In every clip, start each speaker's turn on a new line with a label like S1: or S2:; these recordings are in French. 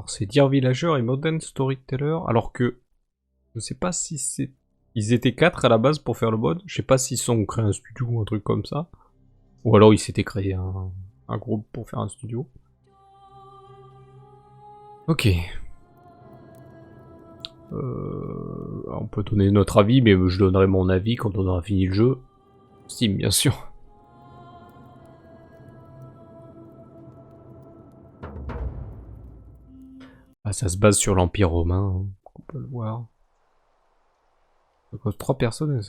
S1: Alors c'est Dear Villager et Modern Storyteller, alors que je sais pas si c'est... Ils étaient 4 à la base pour faire le mod, je sais pas s'ils sont créés un studio ou un truc comme ça. Ou alors ils s'étaient créés un groupe pour faire un studio. Ok. On peut donner notre avis, mais je donnerai mon avis quand on aura fini le jeu. Steam, bien sûr. Ah, ça se base sur l'Empire romain, hein, on peut le voir. Ça cause 3 personnes,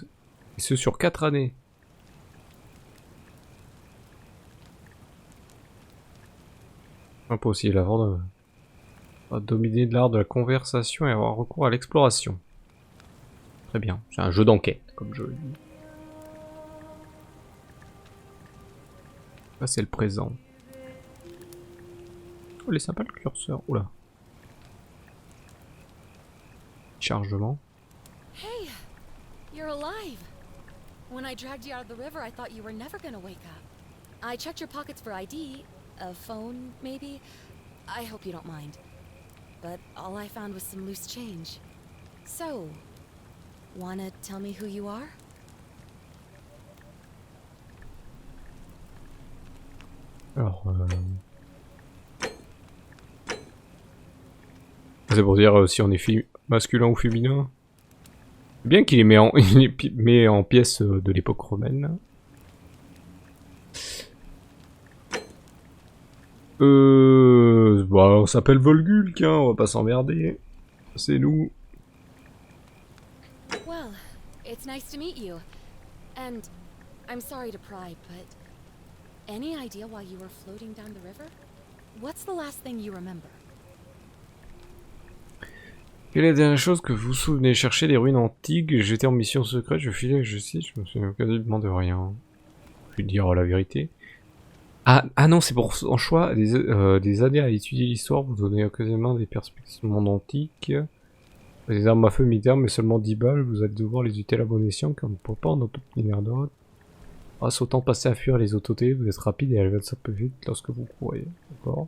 S1: et ce sur 4 années. Impossible avant de dominer de l'art de la conversation et avoir recours à l'exploration. Très bien, c'est un jeu d'enquête, comme je le dis. Là c'est le présent. Oh, il est sympa le curseur, oula. Chargement.
S2: Hey, you're alive. When I dragged you out of the river, I thought you were never gonna wake up. I checked your pockets for ID, a phone, maybe. I hope you don't mind. But all I found was some loose change. So, wanna tell me who you are?
S1: Alors, c'est pour dire si on est masculin ou féminin. Bien qu'il les met en pièces de l'époque romaine. Bah, on s'appelle Wolgulc, hein, on va pas s'emmerder. C'est nous.
S2: Well, it's nice to meet you. And I'm sorry to pry, but any idea why you were floating down the river? What's the last thing you remember?
S1: Quelle est la dernière chose que vous vous souvenez? Chercher des ruines antiques, j'étais en mission secrète, je filais, je me souviens quasiment de rien. Je vais dire la vérité. Ah non, c'est pour son choix, des années à étudier l'histoire, vous donnez occasionnellement des perspectives du monde antique. Des armes à feu militaires, mais seulement 10 balles, vous allez devoir les utiliser à bon escient, car vous ne pouvez pas en obtenir d'autres. Grâce au temps passé à fuir les autotés, vous êtes rapide et arrivez un peu vite lorsque vous courez. D'accord.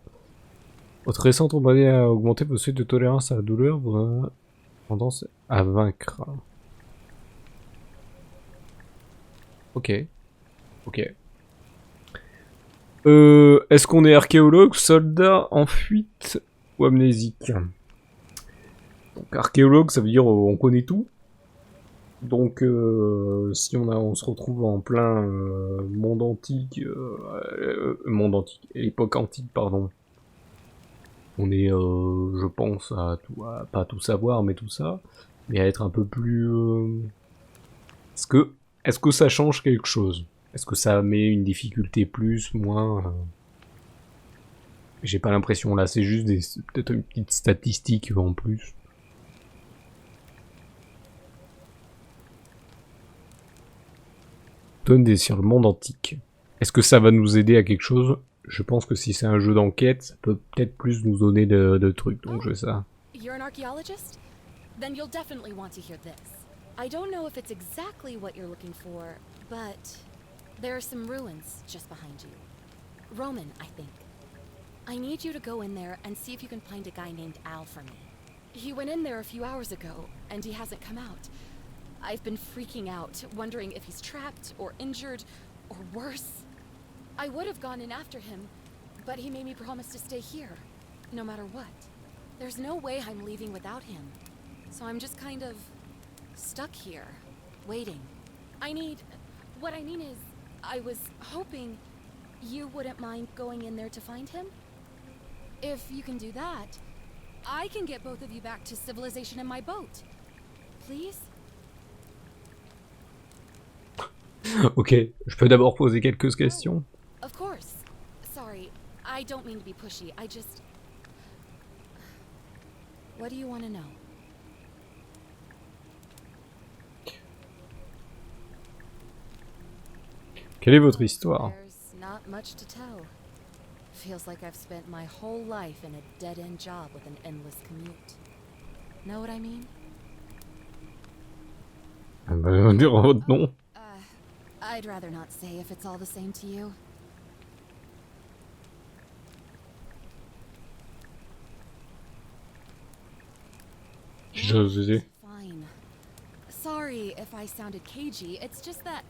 S1: Votre récente trombadée a augmenté vos seuils de tolérance à la douleur, vous avez tendance à vaincre. Ok. Ok. Est-ce qu'on est archéologue, soldat, en fuite ou amnésique? Donc archéologue, ça veut dire on connaît tout. Donc si on se retrouve en plein monde antique, époque antique, pardon. On est, je pense, à pas tout savoir, mais tout ça, mais à être un peu plus. Est-ce que ça change quelque chose? Est-ce que ça met une difficulté plus, moins? J'ai pas l'impression là, c'est juste peut-être une petite statistique en plus. Donner sur le monde antique. Est-ce que ça va nous aider à quelque chose? Je pense que si c'est un jeu d'enquête, ça peut peut-être plus nous donner de trucs, donc je fais ça.
S2: You're an archaeologist? Then you'll definitely want to hear this. I don't know if it's exactly what you're looking for, but there are some ruins just behind you. Roman, I think. I need you to go in there and see if you can find a guy named Al for me. He went in there a few hours ago, and he hasn't come out. I've been freaking out, wondering if he's trapped or injured or worse. I would have gone in after him, but he made me promise to stay here, no matter what. There's no way I'm leaving without him, so I'm just kind of stuck here, waiting. What I mean is, I was hoping you wouldn't mind going in there to find him. If you can do that, I can get both of you back to civilization in my boat. Please?
S1: Ok, je peux d'abord poser quelques questions.
S2: Of course. Sorry, I don't mean to be pushy. I just... What do you want to know?
S1: Quelle est votre histoire?
S2: There's not much to tell. Feels like I've spent my whole life in a dead-end job with an endless commute. Know what I mean?
S1: On dirait votre nom.
S2: I'd rather not say if it's all the same to you.
S1: José.
S2: Fine. Sorry if I sounded cagey. It's just that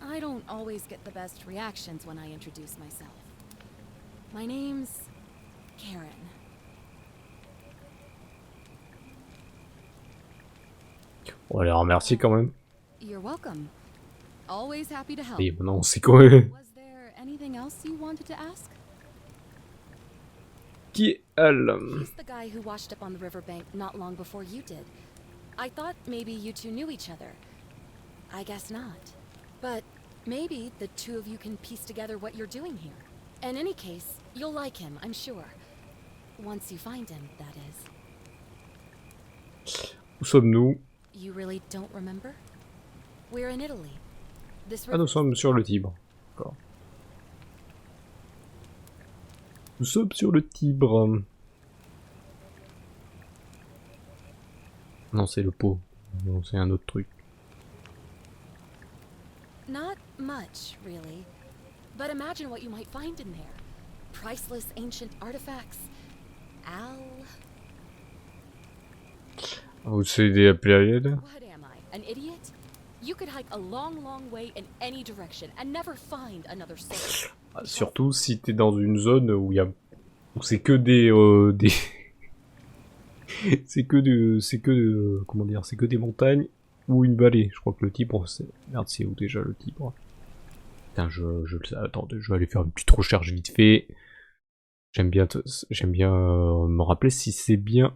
S2: I don't always get the best reactions when I introduce myself. My name's Karen.
S1: On va les remercier quand même.
S2: You're welcome. Always happy to help.
S1: Et maintenant on sait quoi.
S2: Was there anything else you wanted to ask?
S1: Qui est elle?
S2: He's the guy who washed up on the riverbank not long before you did. I thought maybe you two knew each other. I guess not. But maybe the two of you can piece together what you're doing here. In any case, you'll like him, I'm sure. Once you find him, that is.
S1: Où sommes-nous?
S2: You really don't remember? We're in Italy. This
S1: Ah, nous sommes sur le Tibre. D'accord. Nous sommes sur le Tibre. Non, c'est le pot. Non, c'est un autre truc.
S2: Not much, really. But imagine what you might find in there. Priceless ancient artifacts.
S1: Vous savez des périodes?
S2: What am I, an idiot? You could hike a long, long way in any direction and never find another soul.
S1: Surtout si t'es dans une zone où il y a, où c'est que des c'est que comment dire, c'est que des montagnes ou une vallée. Je crois que le Tibre, c'est, merde, c'est où déjà le Tibre? Putain, je le sais. Attendez, je vais aller faire une petite recherche vite fait. J'aime bien me rappeler si c'est bien.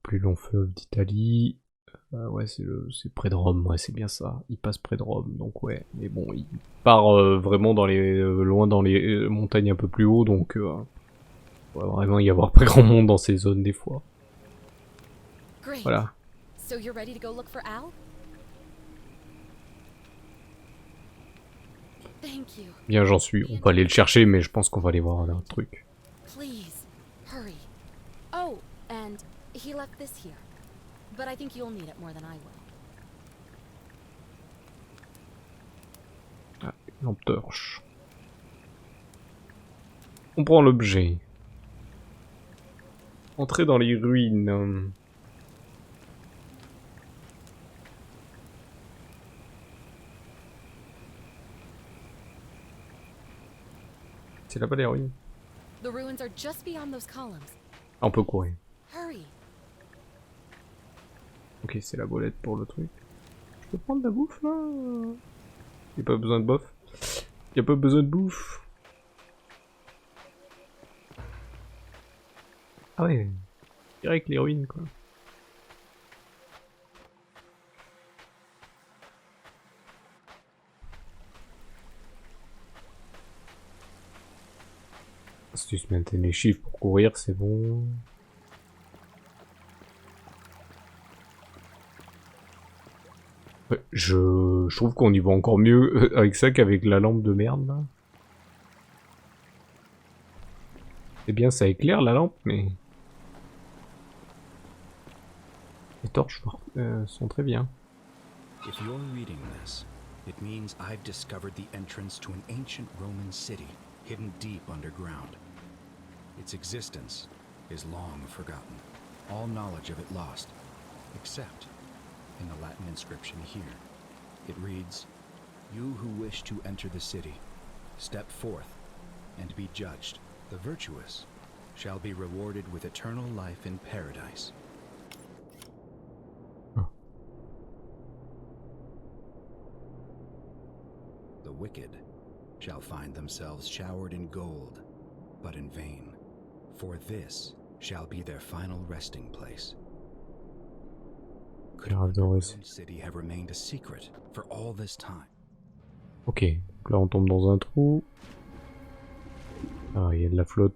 S1: Plus long fleuve d'Italie. Ouais, c'est près de Rome, ouais, c'est bien ça. Il passe près de Rome, donc ouais. Mais bon, il part vraiment dans les loin dans les montagnes un peu plus haut, donc il va vraiment y avoir pas grand monde dans ces zones des fois.
S2: Great.
S1: Voilà.
S2: So you're ready to go look for Al? Thank you.
S1: Bien, j'en suis. On va aller le chercher, mais je pense qu'on va aller voir un truc.
S2: Please, hurry. Oh, and he left this here. But I think you'll need it more than I will.
S1: Ah, une lampe torche. On prend l'objet. Entrer dans les ruines. C'est là-bas les ruines.
S2: The ruins are just beyond those columns.
S1: Ah, on peut courir.
S2: Hurry.
S1: Ok, c'est la bolette pour le truc. Je peux prendre de la bouffe là? Y'a pas besoin de bouffe. Y'a pas besoin de bouffe. Ah ouais. Direct les ruines quoi. Si tu se maintiens les chiffres pour courir, c'est bon. Ouais, je trouve qu'on y voit encore mieux avec ça qu'avec la lampe de merde là. C'est bien, ça éclaire la lampe, mais les torches sont très bien.
S3: If you're reading this, it means I've discovered the entrance to an ancient Roman city hidden deep underground. Its existence is long forgotten, all knowledge of it lost, except in the Latin inscription here. It reads, "You who wish to enter the city, step forth and be judged. The virtuous shall be rewarded with eternal life in paradise." The wicked shall find themselves showered in gold, but in vain, for this shall be their final resting place. Could the city have remained a secret for all this time?
S1: Ok, donc là on tombe dans un trou. Ah, il y a de la flotte.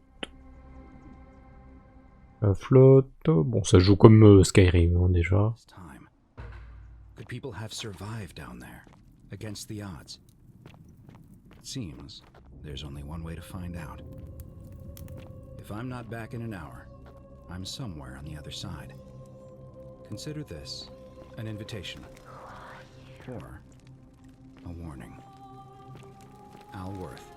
S1: La flotte. Bon, ça joue comme Skyrim hein, déjà.
S3: Could people have survived down there against the odds? It seems there's only one way to find out. If I'm not back in an hour, I'm somewhere on the other side. Consider this an invitation, or a warning. Al Worth,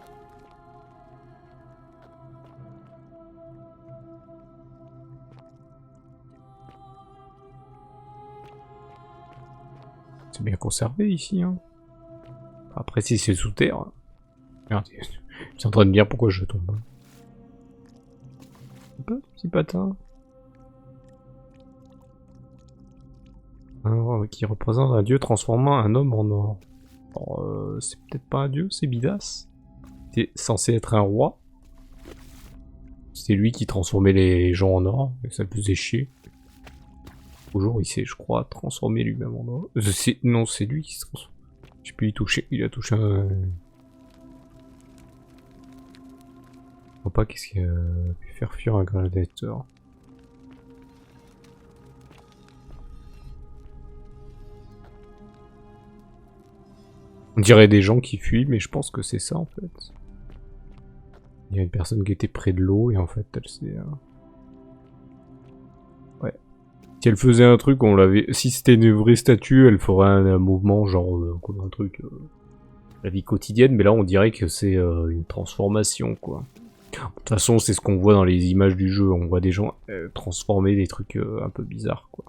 S1: C'est bien conservé ici, hein. Après, si c'est sous terre... Merde, je suis en train de me dire pourquoi je tombe. Un petit patin. Alors, qui représente un dieu transformant un homme en or. Alors, c'est peut-être pas un dieu, c'est Midas. C'est censé être un roi. C'est lui qui transformait les gens en or, et ça le faisait chier. Aujourd'hui, il s'est, je crois, transformé lui-même en or. Non, c'est lui qui se transforme. J'ai pu y toucher, il a touché un... Je vois pas qu'est-ce qu'il a pu faire fuir un gladiateur. On dirait des gens qui fuient, mais je pense que c'est ça en fait. Il y a une personne qui était près de l'eau et en fait elle s'est... Ouais. Si elle faisait un truc, on l'avait... Si c'était une vraie statue, elle ferait un mouvement genre comme un truc... la vie quotidienne, mais là on dirait que c'est une transformation quoi. De toute façon c'est ce qu'on voit dans les images du jeu, on voit des gens transformer des trucs un peu bizarres quoi.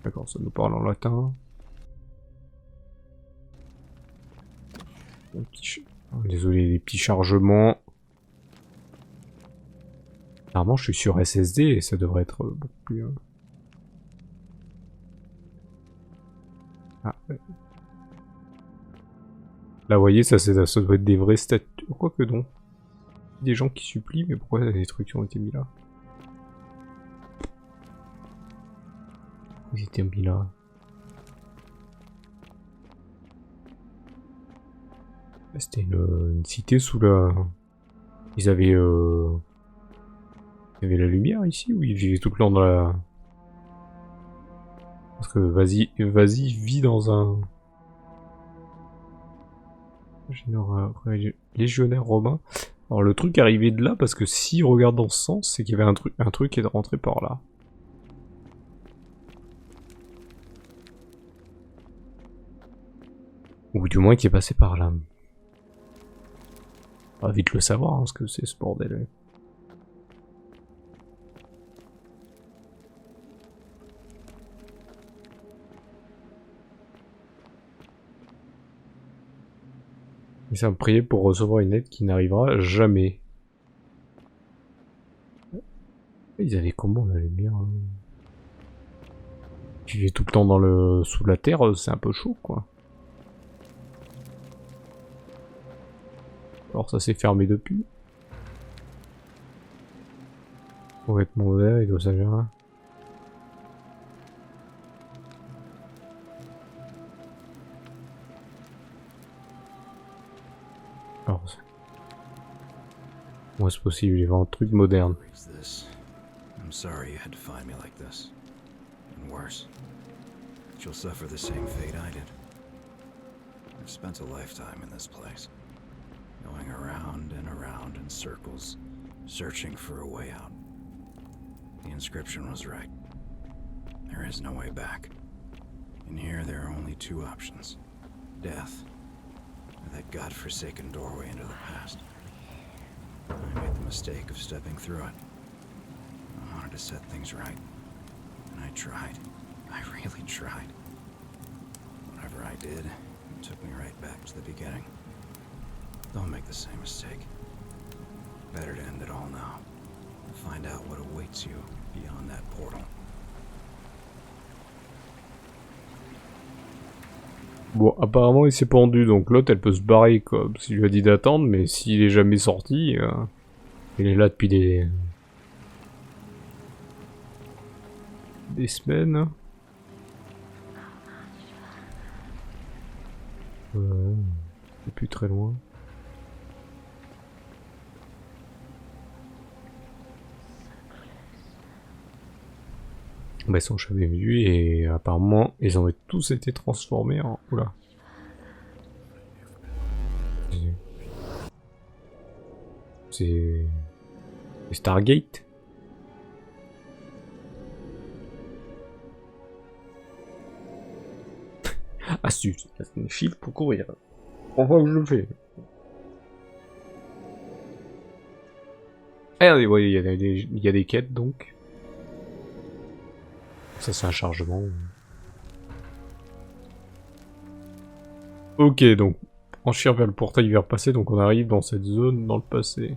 S1: D'accord, ça nous parle en latin. Désolé les petits chargements. Normalement je suis sur SSD et ça devrait être beaucoup plus... Ah, ouais. Là vous voyez ça doit être des vrais statues. Quoique non. Des gens qui supplient, mais pourquoi les trucs ont été mis là? Ils étaient mis là. C'était une cité sous la... Ils avaient la lumière ici ou ils vivaient tout le temps dans la... Parce que vas-y vit dans un... Légionnaire romain. Alors le truc arrivait de là parce que si regarde dans ce sens, c'est qu'il y avait un truc qui est rentré par là. Ou du moins qui est passé par là. On va vite le savoir, hein, ce que c'est ce bordel. Et ça me priait pour recevoir une aide qui n'arrivera jamais. Ils avaient comment la lumière hein? Tu viens tout le temps dans le sous la terre, c'est un peu chaud quoi. Alors ça s'est fermé depuis. Complètement vert, il doit s'agir. Alors, comment est-ce possible? Il y a un truc moderne.
S3: I'm sorry you had to find me like this. And worse. But you'll suffer the same fate I did. I've spent a lifetime in this place. Going around and around in circles, searching for a way out. The inscription was right. There is no way back. In here there are only two options. Death, or that godforsaken doorway into the past. I made the mistake of stepping through it. I wanted to set things right. And I tried. I really tried. Whatever I did, it took me right back to the beginning. Don't make the same mistake. Better to end it all now. And find out what awaits you beyond that portal.
S1: Bon, apparemment il s'est pendu, donc l'autre elle peut se barrer comme s'il lui a dit d'attendre, mais s'il est jamais sorti, il est là depuis des semaines. C'est plus très loin. Bah ils sont jamais vus et apparemment ils ont tous été transformés en... Oula. C'est Stargate. Astuce, c'est une shift pour courir. On voit que je le fais. Ah oui, ouais, il y a des quêtes donc. Ça c'est un chargement. Ok, donc franchir vers le portail vers le passé, donc on arrive dans cette zone dans le passé.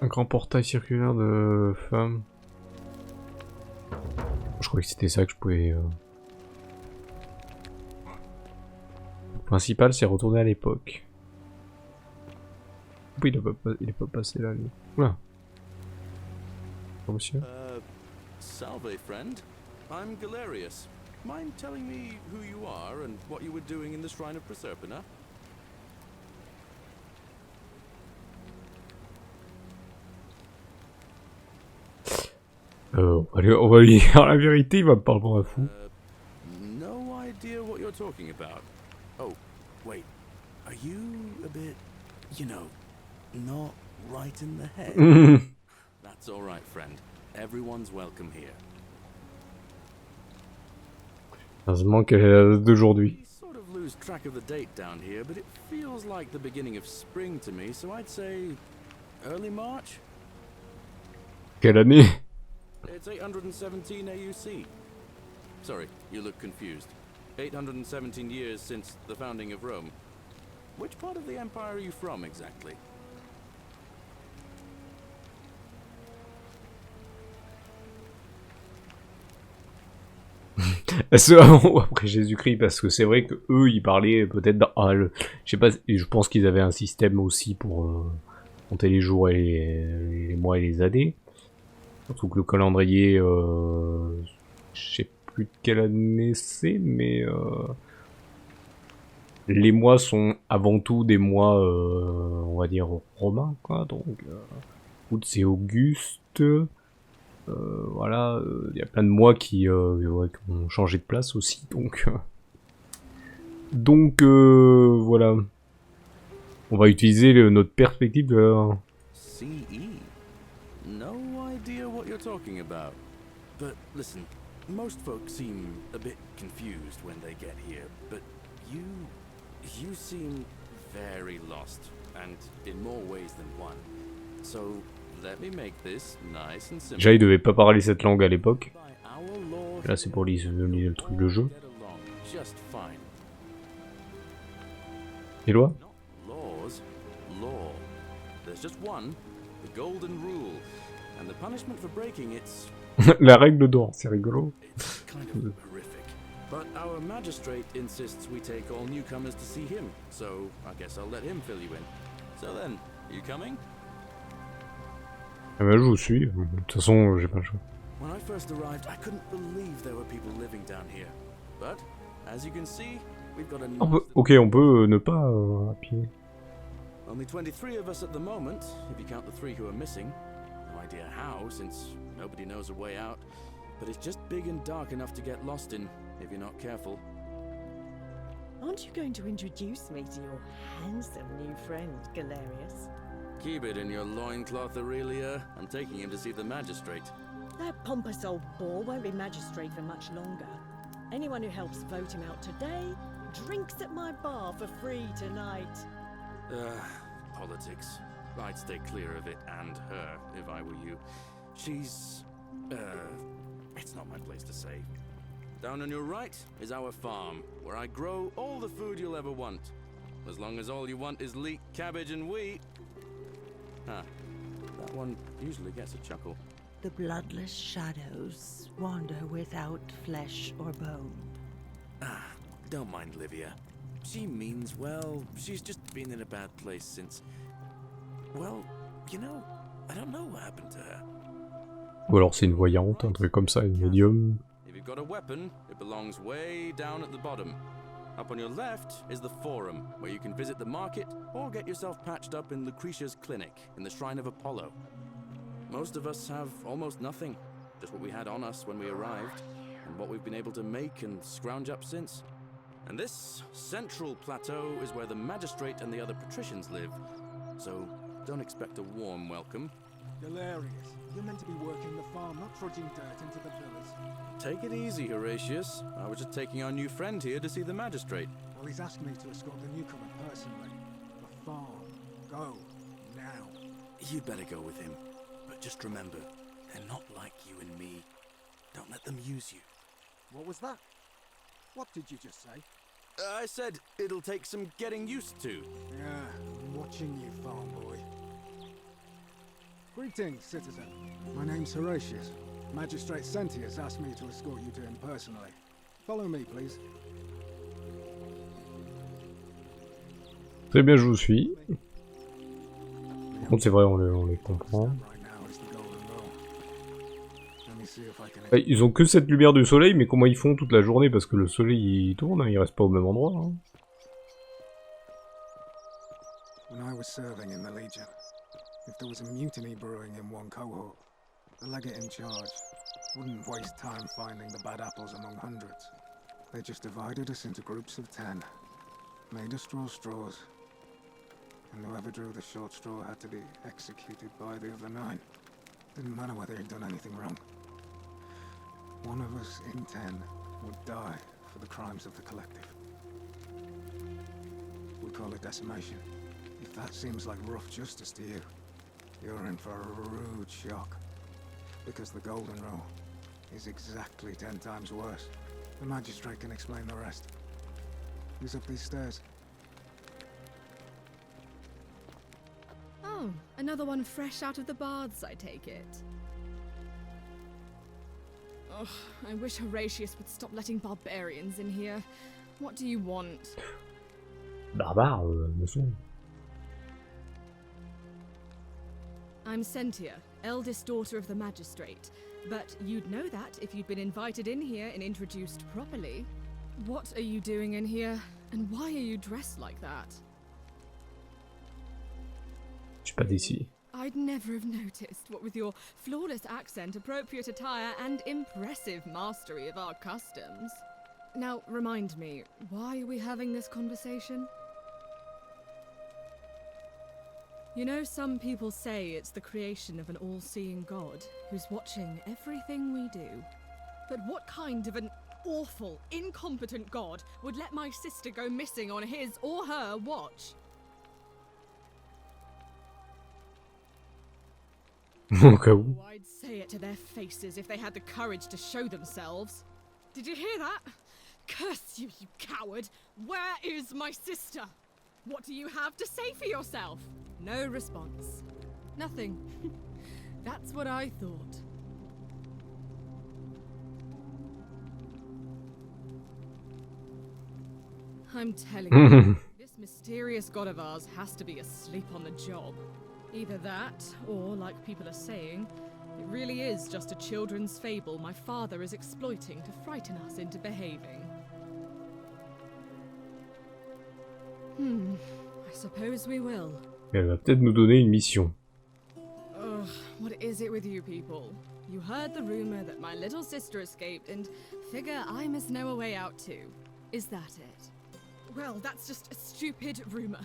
S1: Un grand portail circulaire de femmes. Je croyais que c'était ça que je pouvais... Le principal, c'est retourner à l'époque. Oui, il est pas passé là, lui. Oula. Oh, monsieur.
S4: Salve, friend. I'm Galerius. Mind telling me who you are and what you were doing in the Shrine of Proserpina?
S1: On va lui dire la vérité, il va me parler pour un fou.
S4: No idea what you're talking about. Oh, wait. Are you a bit, you know, not right in the head? That's all right, friend. Everyone's welcome here.
S1: Heureusement qu'elle est d'aujourd'hui.
S4: We sort of lose track of the date down here, but it feels like the beginning of spring to me, so I'd say early March?
S1: Quelle année?
S4: It's 817 AUC. Sorry, you look confused. 817 years since the founding of Rome. Which part of the empire are you from exactly?
S1: Après Jésus-Christ, parce que c'est vrai que eux ils parlaient peut-être dans... je sais pas, je pense qu'ils avaient un système aussi pour compter les jours et les mois et les années. Surtout que le calendrier, je sais plus de quelle année c'est, mais les mois sont avant tout des mois, on va dire, romains, quoi. Donc, août c'est Auguste. Voilà, il y a plein de mois qui ont changé de place aussi, donc voilà. On va utiliser notre perspective de...
S4: CE? No idea what you're talking about. But listen, most folks seem a bit confused when they get here, but you seem very lost, and in more ways than one. So let me make this nice and simple.
S1: Déjà, il devait pas parler cette langue à l'époque. Là, c'est pour lire le truc, le jeu. Les lois?
S4: Laws, law. There's just one, the golden rule, and the punishment for breaking it's
S1: La règle d'or, c'est rigolo.
S4: it's kind of horrific. But our magistrate insists we take all newcomers to see him, so I guess I'll let him fill you in. So then, you coming?
S1: Ah bah, je vous suis. De toute façon, j'ai pas le choix.
S4: When I first arrived, I couldn't believe there were people living down here. But as you can see, we've got a
S1: Ok, on peut ne pas à pied.
S4: only 23 of us at the moment, if you count the 3 who are missing. No idea how, since nobody knows a way out. But it's just big and dark enough to get lost in, if you're not careful.
S5: Aren't you going to introduce me to your handsome new friend, Galerius?
S4: Keep it in your loincloth, Aurelia. I'm taking him to see the magistrate.
S5: That pompous old bore won't be magistrate for much longer. Anyone who helps vote him out today drinks at my bar for free tonight.
S4: Politics. I'd stay clear of it and her, if I were you. She's... it's not my place to say. Down on your right is our farm, where I grow all the food you'll ever want. As long as all you want is leek, cabbage and wheat. Huh. That one usually gets a chuckle.
S6: The bloodless shadows wander without flesh or bone.
S4: Ah, don't mind Livia. She means well. She's just been in a bad place since... Well, you know, I don't know what happened to her.
S1: Ou alors c'est une voyante, un truc comme ça, une médium.
S4: If you've got a weapon, it belongs way down at the bottom. Up on your left is the Forum, where you can visit the market or get yourself patched up in Lucretia's clinic in the Shrine of Apollo. Most of us have almost nothing, just what we had on us when we arrived, and what we've been able to make and scrounge up since. And this central plateau is where the magistrate and the other patricians live, so don't expect a warm welcome.
S7: Galerius, you're meant to be working the farm, not trudging dirt into the villas.
S4: Take it easy, Horatius. I was just taking our new friend here to see the magistrate.
S7: Well, he's asked me to escort the newcomer personally. The farm. Go. now.
S4: You'd better go with him. But just remember, they're not like you and me. Don't let them use you.
S7: What was that? What did you just say?
S4: I said it'll take some getting used to.
S7: Yeah, I'm watching you, farm boy. Greetings, citizen. My name's Horatius. Magistrate Sentius asked me to escort you to him personally. Follow me, please.
S1: Très bien, je vous suis. Par contre, c'est vrai, on les comprend. Ils ont que cette lumière du soleil, mais comment ils font toute la journée? Parce que le soleil il tourne, hein, il reste pas au même endroit. Hein.
S7: When I was serving in the Legion, if there was a mutiny brewing in one cohort, the legate in charge wouldn't waste time finding the bad apples among hundreds. They just divided us into groups of 10, made us draw straws, and whoever drew the short straw had to be executed by the other 9. Didn't matter whether he'd done anything wrong. One of us in 10 would die for the crimes of the collective. We call it decimation. If that seems like rough justice to you, you're in for a rude shock. Because the Golden Rule is exactly 10 times worse. The magistrate can explain the rest. Who's up these stairs?
S8: Oh, another one fresh out of the baths, I take it. Ugh, I wish Horatius would stop letting barbarians in here. What do you want?
S1: Barbare, me semble.
S8: I'm Sentia, eldest daughter of the magistrate. But you'd know that if you'd been invited in here and introduced properly. What are you doing in here? And why are you dressed like that?
S1: Je suis pas d'ici.
S8: I'd never have noticed, what with your flawless accent, appropriate attire, and impressive mastery of our customs. Now, remind me, why are we having this conversation? You know, some people say it's the creation of an all-seeing god who's watching everything we do. But what kind of an awful, incompetent god would let my sister go missing on his or her watch?
S1: Au cas où.
S8: Oh, I'd say it to their faces if they had the courage to show themselves. Did you hear that? Curse you, you coward! Where is my sister? What do you have to say for yourself? No response. Nothing. That's what I thought. I'm telling you, this mysterious god of ours has to be asleep on the job. Either that, or, like people are saying, it really is just a children's fable my father is exploiting to frighten us into behaving. I suppose we will.
S1: Elle va peut-être nous donner une mission.
S8: Ugh, what is it with you people? You heard the rumor that my little sister escaped and figure I must know a way out too. Is that it? Well, that's just a stupid rumor.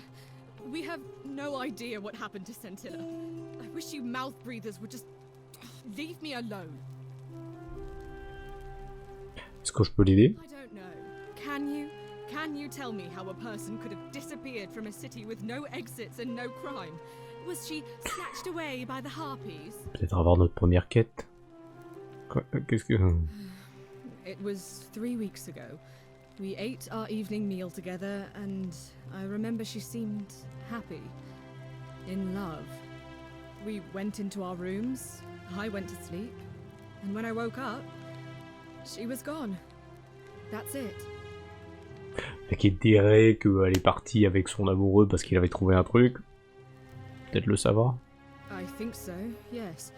S8: We have no idea what happened to Scintilla. I wish you mouth breathers would just leave me alone.
S1: Est-ce que je peux l'aider?
S8: I don't know. Can you? Can you tell me how a person could have disappeared from a city with no exits and no crime? Was she snatched away by the harpies?
S1: Peut-être avoir notre première quête. Qu'est-ce que...
S8: It was 3 weeks ago. We ate our evening meal together, and I remember she seemed happy. In love. We went into our rooms, I went to sleep, and when I woke up, she was gone. That's it.
S1: Fait qu'il dirait qu'elle est partie avec son amoureux parce qu'il avait trouvé un truc. Peut-être le savoir.
S8: I think so, yes.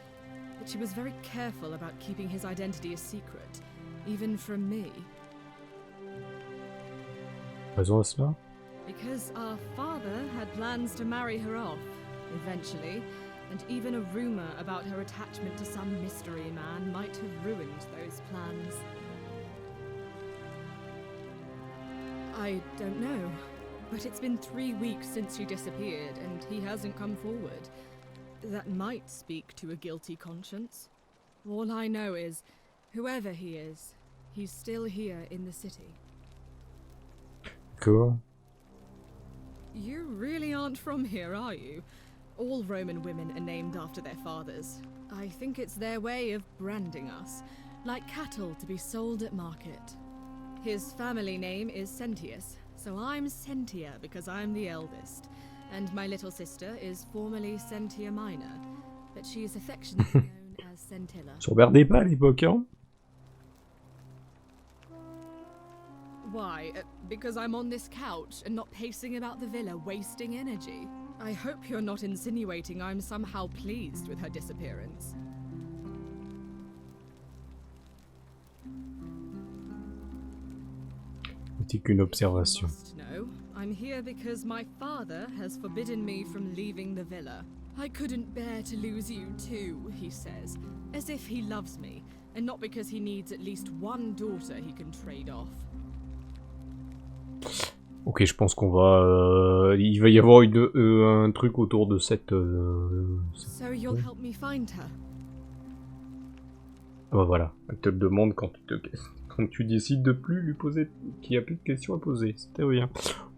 S8: But she was very careful about keeping his identity a secret, even from me.
S1: Raison à cela?
S8: Because our father had plans to marry her off, eventually, and even a rumor about her attachment to some mystery man might have ruined those plans. I don't know, but it's been 3 weeks since she disappeared, and he hasn't come forward. That might speak to a guilty conscience. All I know is, whoever he is, he's still here in the city.
S1: Cool.
S8: You really aren't from here, are you? All Roman women are named after their fathers. I think it's their way of branding us, like cattle to be sold at market. His family name is Sentius, so I'm Sentia because I'm the eldest. And my little sister is formerly Sentia Minor, but she is affectionately known as Sentilla.
S1: Ils regardaient pas à l'époque, hein?
S8: Why? Because I'm on this couch and not pacing about the villa, wasting energy. I hope you're not insinuating I'm somehow pleased with her disappearance.
S1: C'était qu'une observation.
S8: No, I'm here because my father has forbidden me from leaving the villa. I couldn't bear to lose you too, he says, as if he loves me, and not because he needs at least one daughter he can trade off.
S1: Ok, je pense qu'on va... il va y avoir un truc autour de cette...
S8: So you'll help me find her?
S1: Ah bah voilà, elle te le demande quand tu décides de plus lui poser... qu'il n'y a plus de questions à poser, c'était bien.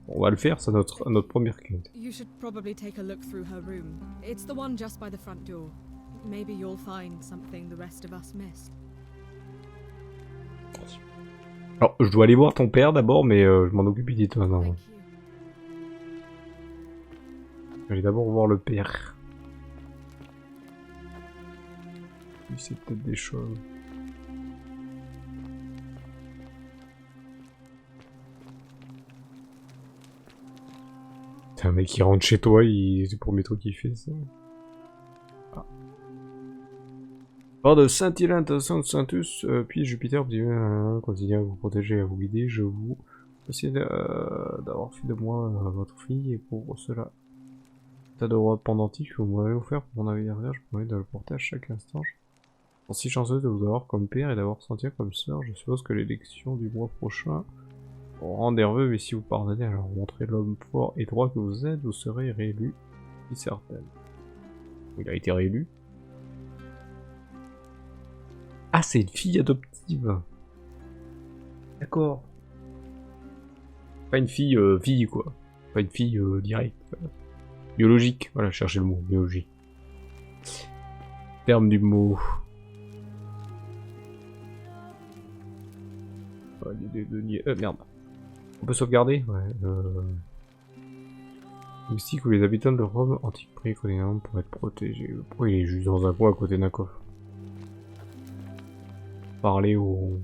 S1: On va le faire, c'est notre première quête.
S8: You should probably take a look through her room. It's the one just by the front door. Maybe you'll find something the rest of us missed.
S1: Alors, je dois aller voir ton père d'abord, mais je m'en occupe de toi. Non.
S8: Thank you.
S1: Je vais d'abord voir le père. Il sait peut-être des choses. C'est un mec qui rentre chez toi, c'est le premier truc qu'il fait, ça. Ah. Lors de Saint-Hilaire, intention de Saintus, puis Jupiter, continue à vous protéger, à vous guider, je vous remercie d'avoir fait de moi votre fille, et pour cela, tas de rois pendentifs que vous m'avez offert pour mon navire vierge, je permets de le porter à chaque instant. Je suis si chanceux de vous avoir comme père et d'avoir senti comme sœur. Je suppose que l'élection du mois prochain vous rend nerveux, mais si vous pardonnez à leur montrer l'homme fort et droit que vous êtes, vous serez réélu, c'est certain. Il a été réélu. Ah, c'est une fille adoptive. D'accord. Pas une fille, fille quoi. Pas une fille directe. Biologique, voilà, cherchez le mot, biologie. Terme du mot. Merde. On peut sauvegarder? Ouais. Mystique où les habitants de Rome antique préconisant pour être protégés. Pourquoi il est juste dans un coin à côté d'un coffre? Parler au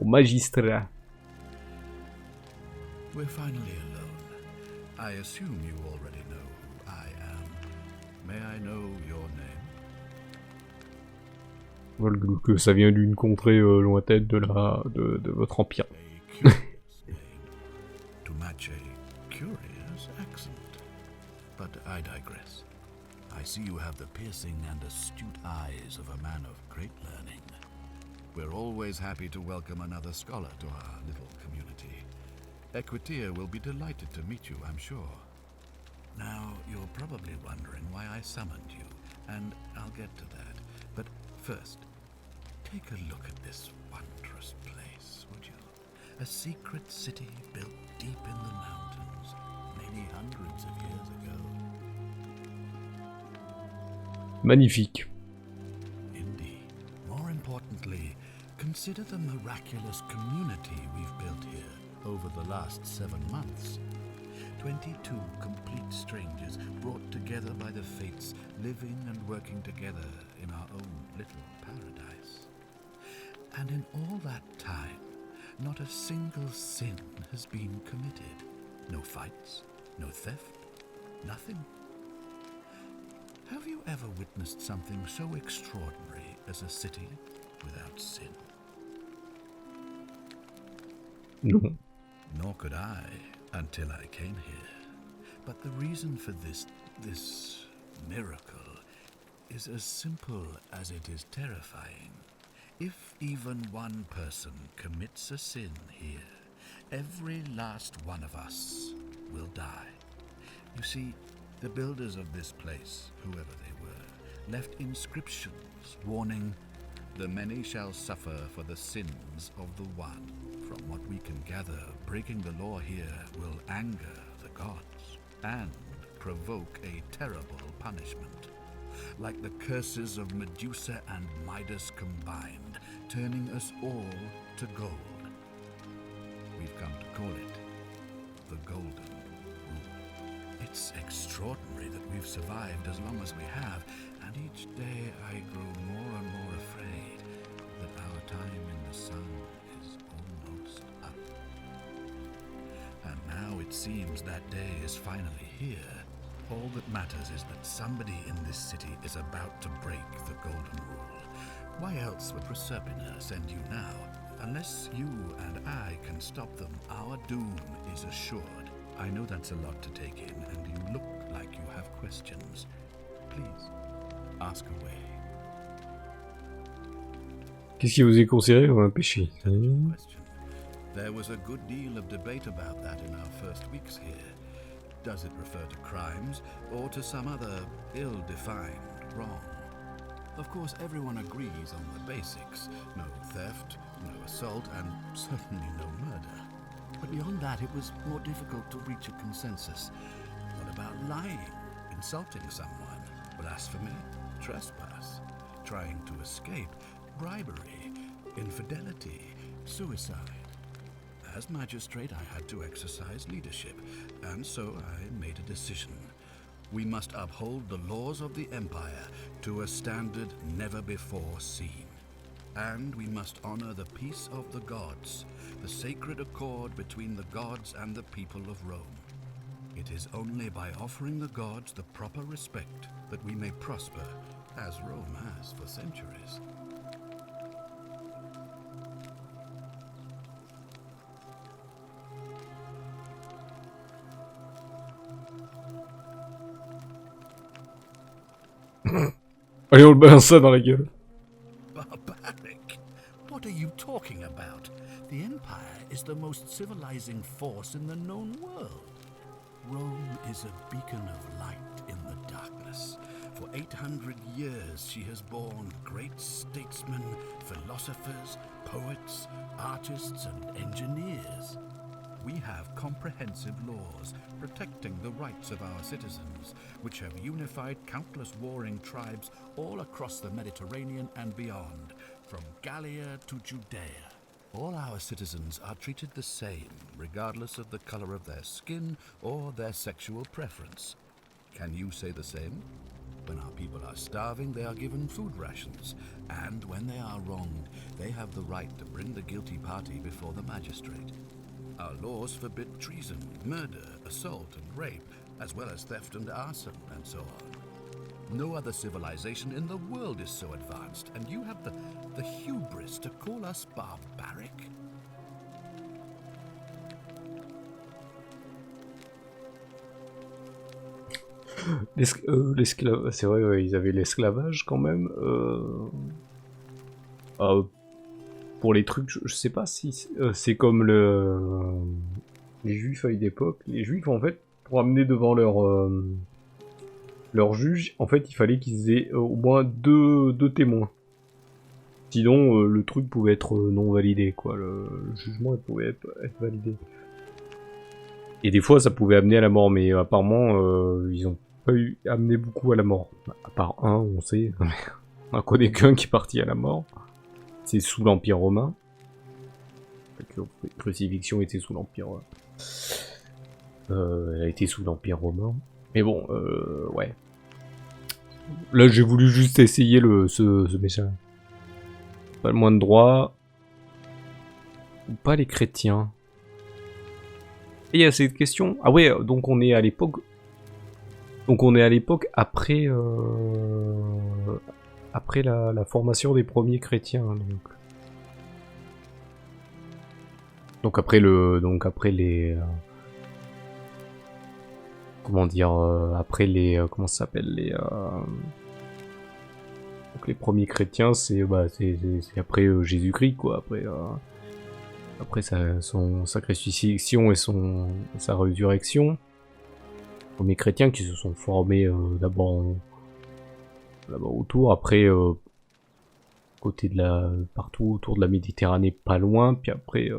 S1: magistrat.
S3: We're finally alone. I assume you already know who I am. May I know your name?
S1: Wolgulc, ça vient d'une contrée lointaine de votre empire.
S3: A curious name. To match a curious accent. But I digress. I see you have the piercing and astute eyes of a man of great learning. We're always happy to welcome another scholar to our little community. Equitia will be delighted to meet you, I'm sure. Now, you're probably wondering why I summoned you, and I'll get to that. But first, take a look at this wondrous place, would you? A secret city built deep in the mountains, many hundreds of years ago.
S1: Magnifique.
S3: Indeed. More importantly, consider the miraculous community we've built here over the last 7 months. 22 complete strangers brought together by the fates, living and working together in our own little paradise. And in all that time, not a single sin has been committed. No fights, no theft, nothing. Have you ever witnessed something so extraordinary as a city without sin?
S1: No.
S3: Nor could I, until I came here. But the reason for this miracle is as simple as it is terrifying. If even one person commits a sin here, every last one of us will die. You see, the builders of this place, whoever they were, left inscriptions warning, "The many shall suffer for the sins of the one." From what we can gather, breaking the law here will anger the gods and
S9: provoke a terrible punishment. Like the curses of Medusa and Midas combined, turning us all to gold. We've come to call it the Golden Rule. It's extraordinary that we've survived as long as we have, and each day I grow more and more afraid that our time in the sun is almost up. And now it seems that day is finally here. All that matters is that somebody in this city is about to break the Golden Rule. Why else would Proserpina send you now? Unless you and I can stop them, our doom is assured. I know that's a lot to take in, and you look like you have questions. Please, ask away.
S1: Qu'est-ce qui vous est considéré comme un péché?
S9: There was a good deal of debate about that in our first weeks here. Does it refer to crimes or to some other ill-defined wrong? Of course, everyone agrees on the basics. No theft, no assault, and certainly no murder. But beyond that, it was more difficult to reach a consensus. What about lying, insulting someone, blasphemy, trespass, trying to escape, bribery, infidelity, suicide? As magistrate, I had to exercise leadership, and so I made a decision. We must uphold the laws of the Empire to a standard never before seen. And we must honor the peace of the gods, the sacred accord between the gods and the people of Rome. It is only by offering the gods the proper respect that we may prosper, as Rome has for centuries.
S1: Allez, on le balance ça dans la gueule.
S9: Barbaric? What are you talking about? The Empire is the most civilizing force in the known world. Rome is a beacon of light in the darkness. For 800 years she has borne great statesmen, philosophers, poets, artists, and engineers. We have comprehensive laws protecting the rights of our citizens, which have unified countless warring tribes all across the Mediterranean and beyond, from Gallia to Judea. All our citizens are treated the same, regardless of the color of their skin or their sexual preference. Can you say the same? When our people are starving, they are given food rations, and when they are wronged, they have the right to bring the guilty party before the magistrate. Our laws forbid treason, murder, assault, and rape, as well as theft and arson, and so on. No other civilization in the world is so advanced, and you have the hubris to call us barbaric?
S1: L'esclavage, c'est vrai, ouais, ils avaient l'esclavage quand même. Pour les trucs, je sais pas si c'est comme les juifs à une époque. Les juifs, en fait, pour amener devant leur juge, en fait, il fallait qu'ils aient au moins deux témoins. Sinon, le truc pouvait être non validé, quoi. Le jugement il pouvait être validé. Et des fois, ça pouvait amener à la mort, mais apparemment, ils ont pas amené beaucoup à la mort. À part un, on sait. On connaît qu'un qui est parti à la mort. C'est sous l'Empire romain. La crucifixion était sous l'Empire. Elle a été sous l'Empire romain. Mais bon, ouais. Là, j'ai voulu juste essayer ce message. Pas le moins de droit. Ou pas les chrétiens. Et il y a cette question. Ah ouais, donc on est à l'époque. Donc on est à l'époque après. Après la formation des premiers chrétiens, donc après les comment dire, après les comment ça s'appelle, donc les premiers chrétiens, c'est après Jésus-Christ, quoi, après sa crucifixion et sa résurrection. Les premiers chrétiens qui se sont formés d'abord là-bas autour, après côté de partout autour de la Méditerranée, pas loin, puis après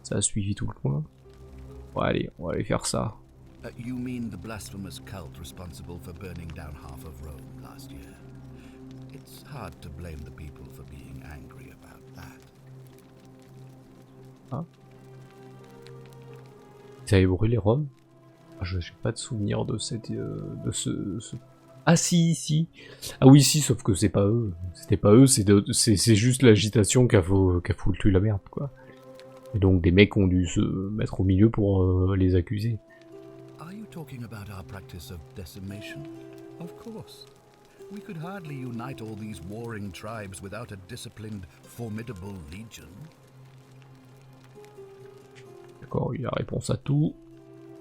S1: ça a suivi tout le coin. Bon, allez, on va aller faire ça.
S9: You mean the blasphemous cult responsible for burning down half of Rome last year? It's hard to blame the people for being angry about that.
S1: Ah. Ils avaient brûlé Rome? Je n'ai pas de souvenir de cette, Ah si. Ah oui si, sauf que c'est pas eux. C'était pas eux, c'est juste l'agitation qui a foutu la merde, quoi. Et donc des mecs ont dû se mettre au milieu pour les accuser.
S9: Are you talking about our practice of decimation? Of course. We could hardly unite all these warring tribes without a disciplined, formidable legion.
S1: D'accord, il y a réponse à tout.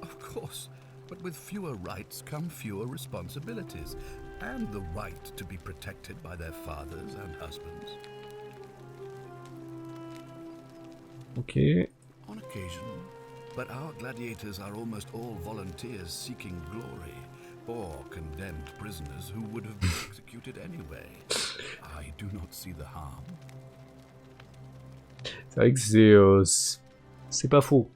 S9: Of course, but with fewer rights come fewer responsibilities, and the right to be protected by their fathers and husbands.
S1: Ok.
S9: On occasion, but our gladiators are almost all volunteers seeking glory, or condemned prisoners who would have been executed anyway. I do not see the harm.
S1: C'est vrai que c'est pas faux.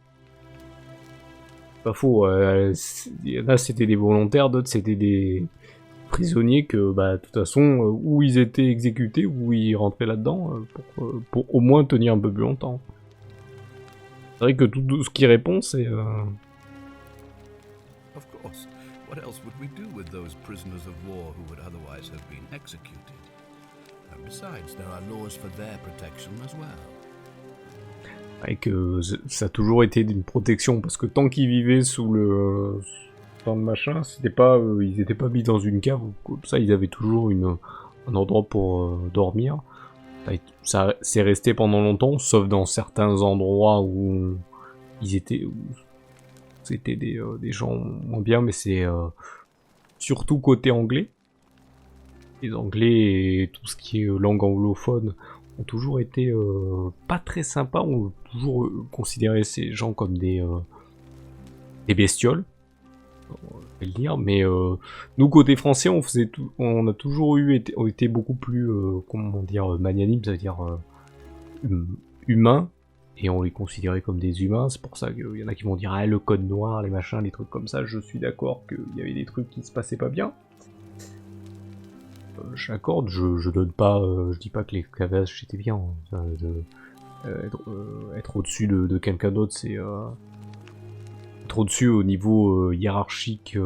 S1: Pas faux. Il y en a c'était des volontaires, d'autres c'était des prisonniers que, bah, de toute façon, où ils étaient exécutés, où ils rentraient là-dedans, pour au moins tenir un peu plus longtemps. C'est vrai que tout ce qui répond, c'est...
S9: Of course. What else would we do with those prisoners of war who would otherwise have been executed? And besides, there are laws for their protection as well.
S1: Et que ça a toujours été d'une protection, parce que tant qu'ils vivaient sous le machin, c'était pas, ils étaient pas mis dans une cave, ou comme ça, ils avaient toujours un endroit pour dormir. Ça c'est resté pendant longtemps, sauf dans certains endroits où ils étaient, où c'était des gens moins bien, mais c'est surtout côté anglais. Les Anglais et tout ce qui est langue anglophone ont toujours été pas très sympas, ont toujours considéré ces gens comme des bestioles, on va le dire, mais nous côté français on a toujours été beaucoup plus comment dire, magnanime, c'est-à-dire humains, et on les considérait comme des humains. C'est pour ça qu'il y en a qui vont dire ah, le code noir, les machins, les trucs comme ça. Je suis d'accord qu'il y avait des trucs qui se passaient pas bien. J'accorde, je donne pas, je dis pas que l'esclavage c'était bien. Être au-dessus de quelqu'un d'autre, c'est être au-dessus au niveau hiérarchique,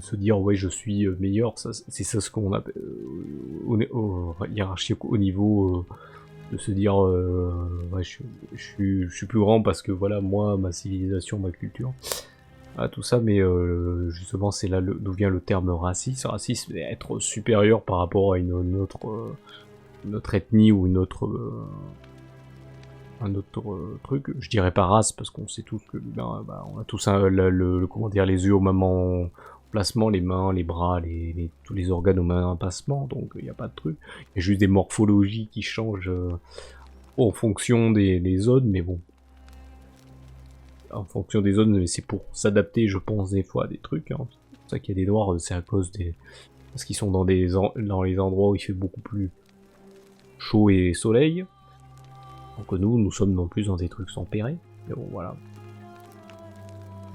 S1: se dire ouais je suis meilleur, c'est ça ce qu'on appelle hiérarchique au niveau de se dire ouais je suis plus grand parce que voilà moi ma civilisation, ma culture. Ah, tout ça, mais justement c'est là d'où vient le terme racisme. Racisme, c'est être supérieur par rapport à une autre ethnie ou un autre truc. Je dirais pas race parce qu'on sait tous que on a tous comment dire, les yeux au même emplacement, les mains, les bras, tous les organes au même emplacement, donc il n'y a pas de truc. Il y a juste des morphologies qui changent en fonction des zones, mais bon. En fonction des zones, mais c'est pour s'adapter, je pense, des fois à des trucs. Hein. C'est pour ça qu'il y a des noirs, c'est à cause parce qu'ils sont dans les endroits où il fait beaucoup plus chaud et soleil. Donc nous sommes non plus dans des trucs tempérés. Mais bon, voilà.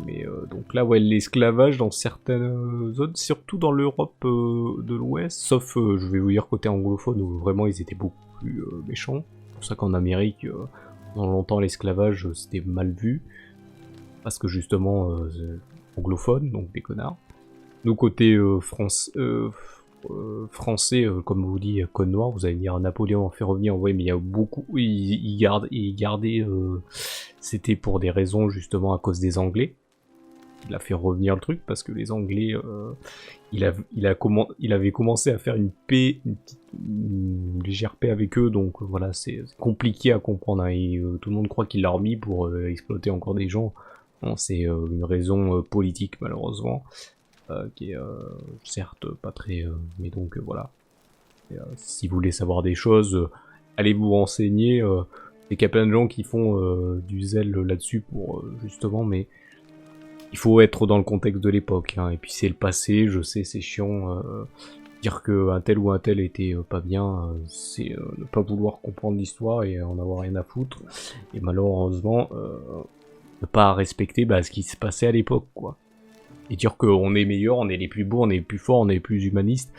S1: Mais donc là, ouais, l'esclavage dans certaines zones, surtout dans l'Europe de l'Ouest, sauf, je vais vous dire, côté anglophone, où vraiment ils étaient beaucoup plus méchants. C'est pour ça qu'en Amérique, pendant longtemps, l'esclavage, c'était mal vu. Parce que justement, anglophone, donc des connards. Nous, côté français, comme vous dit, code noir, vous allez me dire Napoléon en fait revenir, ouais, mais il y a beaucoup, il gardait, c'était pour des raisons justement à cause des Anglais. Il a fait revenir le truc parce que les Anglais, il avait commencé à faire une paix, une légère paix avec eux, donc voilà, c'est compliqué à comprendre. Hein, et tout le monde croit qu'il l'a remis pour exploiter encore des gens. Non, c'est une raison politique malheureusement, qui est certes pas très... mais donc voilà. Et, si vous voulez savoir des choses, allez vous renseigner. Il y a plein de gens qui font du zèle là-dessus pour justement, mais il faut être dans le contexte de l'époque. Hein, et puis c'est le passé, je sais, c'est chiant. Dire qu'un tel ou un tel était pas bien, c'est ne pas vouloir comprendre l'histoire et en avoir rien à foutre. Et malheureusement... ne pas respecter ce qui se passait à l'époque, quoi. et dire qu'on est meilleur, on est les plus beaux, on est les plus forts, on est les plus humanistes.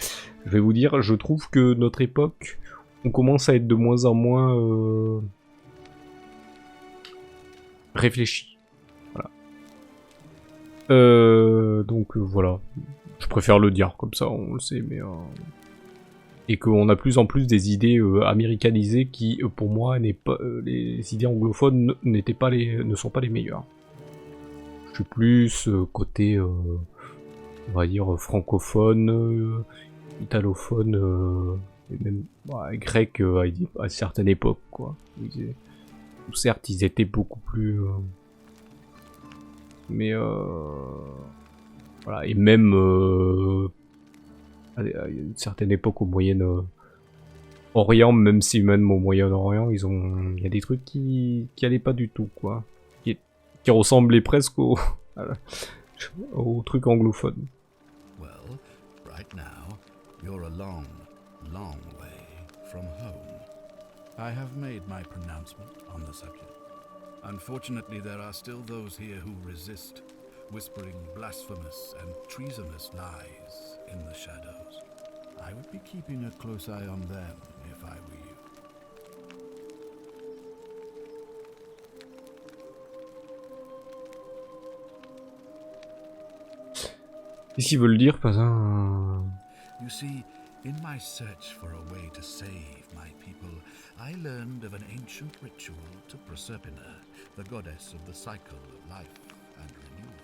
S1: Je vais vous dire, je trouve que notre époque, on commence à être de moins en moins réfléchi. Voilà. Donc voilà. Je préfère le dire comme ça, on le sait, mais et qu'on a plus en plus des idées américanisées qui, pour moi, n'est pas les idées anglophones ne sont pas les meilleures. Je suis plus côté, on va dire francophone, italophone, et même grec à certaines époques, quoi. Certes, ils étaient beaucoup plus, mais voilà, et même à une certaine époque au Moyen-Orient, même si même au Moyen-Orient, il y a des trucs qui allaient pas du tout, quoi, qui ressemblaient presque au truc anglophone.
S9: Well, right now, you're a long, long way from home. I have made my pronouncement on the subject. Unfortunately, there are still those here who resist, whispering blasphemous and treasonous lies in the shadows. I would be keeping a close eye on them if I were you.
S1: Qu'est-ce qu'ils veulent dire, pas un...
S9: You see, in my search for a way to save my people, I learned of an ancient ritual to Proserpina, the goddess of the cycle of life and renewal.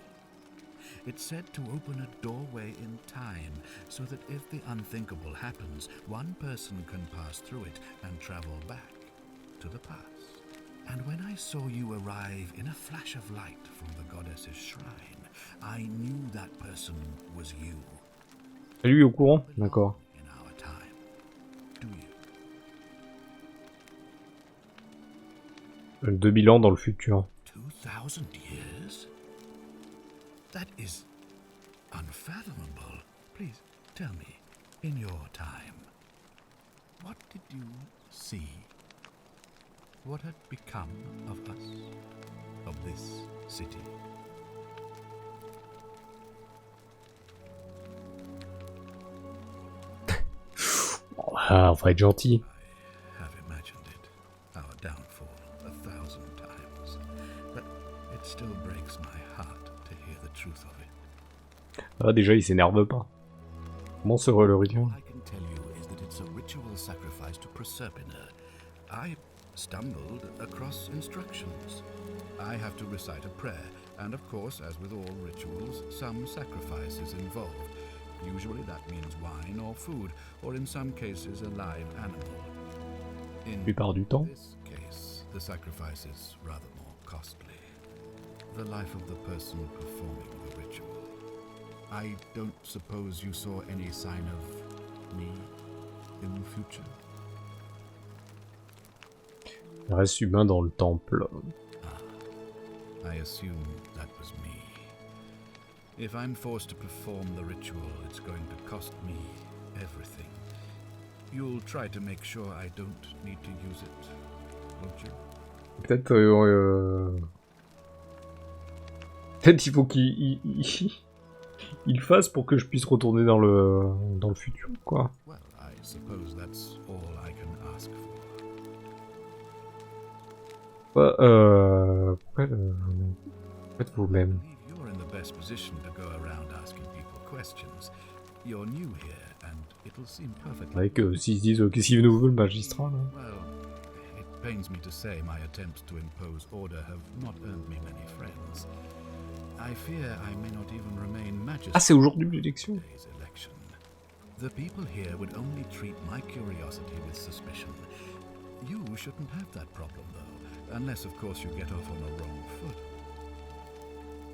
S9: It's said to open a doorway in time, so that if the unthinkable happens, one person can pass through it and travel back to the past. And when I saw you arrive in a flash of light from the goddess's shrine, I knew that person was you.
S1: C'est lui au courant? D'accord.
S9: In our time, do you?
S1: 2000 ans dans le futur.
S9: 2000 years? That is unfathomable. Please tell me, in your time, what did you see? What had become of us, of this city?
S1: Ah, on va être gentil.
S9: I have imagined it, our downfall, 1,000 times, but it still breaks my heart to hear the truth of it.
S1: Ah, déjà, il s'énerve pas. Comment se relorient?
S9: All I can tell you is that it's a ritual sacrifice to Proserpina. I stumbled across instructions. I have to recite a prayer, and of course, as with all rituals, some sacrifice is involved. Usually that means wine or food, or in some cases a live animal. In
S1: plupart du temps.
S9: this case, the sacrifice is rather more costly. The life of the person performing the ritual. I don't suppose you saw any sign of me in the future?
S1: Il reste humain dans le temple.
S9: I assume that was me. If I'm forced to perform the ritual, it's going to cost me everything. You'll try to make sure I don't need to use it, won't you?
S1: Peut-être peut-être il faut qu'il il fasse pour que je puisse retourner dans le futur, quoi.
S9: Well, I suppose that's all I can ask for.
S1: Faites vous-même.
S9: You're in the best position to go around asking people questions. You're new here, and it'll seem perfectly...
S1: Avec s'ils se disent qu'est-ce qu'il nous veut le magistrat, là.
S9: Well, it pains me to say my attempts to impose order have not earned me many friends. I fear I may not even remain magistrate.
S1: Ah, c'est aujourd'hui l'élection.
S9: Today's election. The people here would only treat my curiosity with suspicion. You shouldn't have that problem, though, unless, of course, you get off on the wrong foot.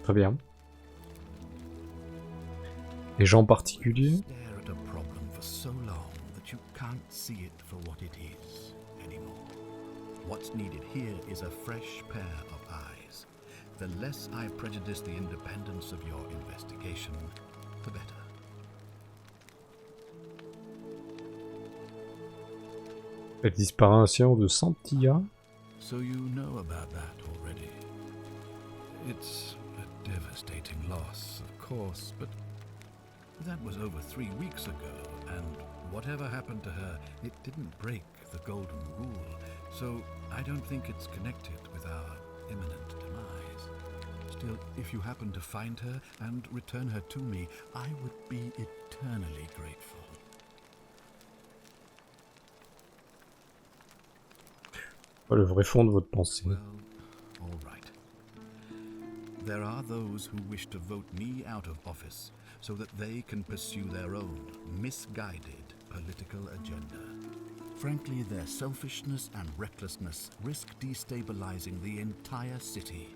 S1: Très bien. Les gens particuliers.
S9: Stare at a problem for so long that you can't see it for what it is anymore. What's needed here is a fresh pair of eyes. The less I prejudice the independence of your investigation, the better.
S1: Elle disparaît un science de Santilla.
S9: So you know about that already. It's a devastating loss, of course, but that was over 3 weeks ago, and whatever happened to her, it didn't break the Golden Rule, so I don't think it's connected with our imminent demise. Still, if you happen to find her and return her to me, I would be eternally grateful.
S1: Le vrai fond de votre pensée.
S9: Well, all right. There are those who wish to vote me out of office so that they can pursue their own misguided political agenda. Frankly, their selfishness and recklessness risk destabilizing the entire city.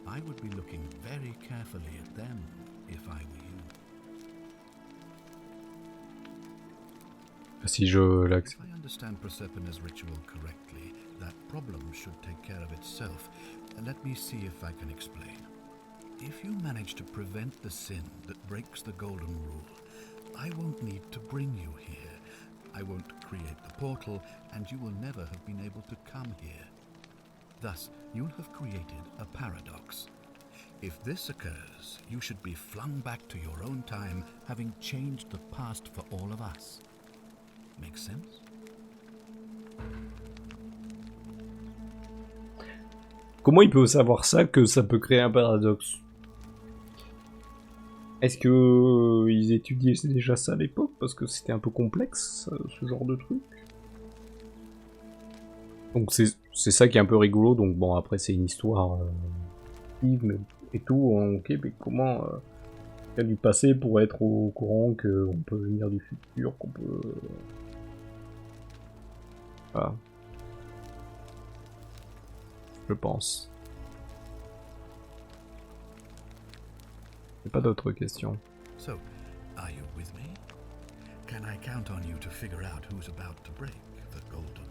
S9: I would be looking very carefully at them if I were you.
S1: Si je l'accepte.
S9: If I understand Prosperna's ritual correctly, that problem should take care of itself. Let me see if I can explain. If you manage to prevent the sin that breaks the Golden Rule, I won't need to bring you here. I won't create the portal, and you will never have been able to come here. Thus, you'll have created a paradox. If this occurs, you should be flung back to your own time, having changed the past for all of us. Make sense?
S1: Comment il peut savoir ça, que ça peut créer un paradoxe? Est-ce que ils étudiaient déjà ça à l'époque? Parce que c'était un peu complexe, ce genre de truc. Donc c'est ça qui est un peu rigolo. Donc bon, après c'est une histoire et tout. Ok, mais comment faire du passé pour être au courant qu'on peut venir du futur, qu'on peut... Voilà. Je pense. J'ai pas d'autres questions.
S9: So, are you with me? Can I count on you to figure out who's about to break the Golden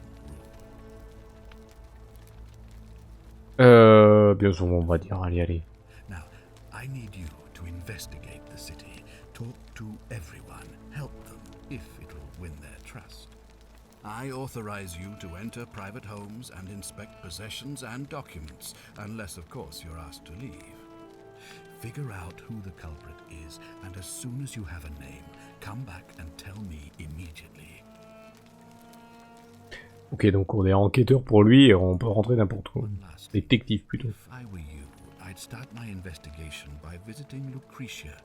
S9: Rule?
S1: Bien sûr, on va dire, allez.
S9: Now, I need you to investigate the city, talk to everyone, help them if it will win their trust. I authorize you to enter private homes and inspect possessions and documents, unless, of course, you're asked to leave. Figure out who the culprit is, and as soon as you have a name, come back and tell me immediately.
S1: Ok, donc on est enquêteur pour lui et on peut rentrer n'importe où. Détective plutôt.
S9: If I were you, I'd start my investigation by visiting Lucretia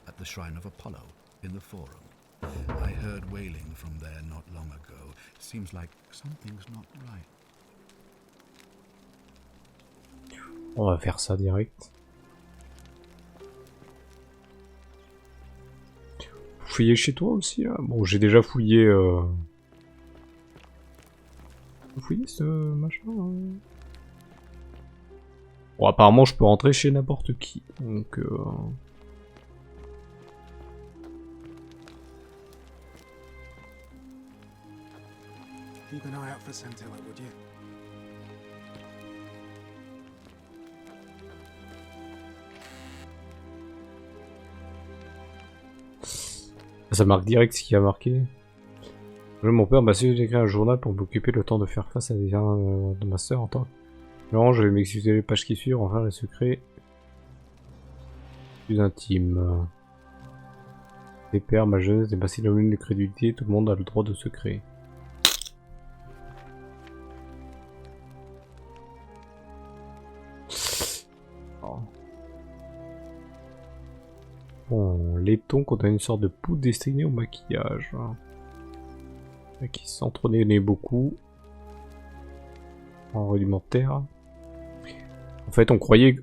S9: at the Shrine of Apollo in the Forum. I heard wailing from there not long ago. Seems like something's not right.
S1: On va faire ça direct. Fouiller chez toi aussi là. Bon, j'ai déjà fouillé. Fouiller ce machin. Bon, apparemment, je peux rentrer chez n'importe qui. Donc.
S7: Keep an eye out for Scintilla, would you?
S1: Ça marque direct ce qui a marqué. Mon père m'a su d'écrire un journal pour m'occuper le temps de faire face à des liens de ma sœur en tant que... Non, je vais m'excuser les pages qui suivent, enfin les secrets plus intimes. Les pères, ma jeunesse n'est pas synonyme de crédulité, tout le monde a le droit de secret. Bon, laiton contenait une sorte de poudre destinée au maquillage. Qui s'entrelaçait beaucoup. En rudimentaire. En fait, on croyait...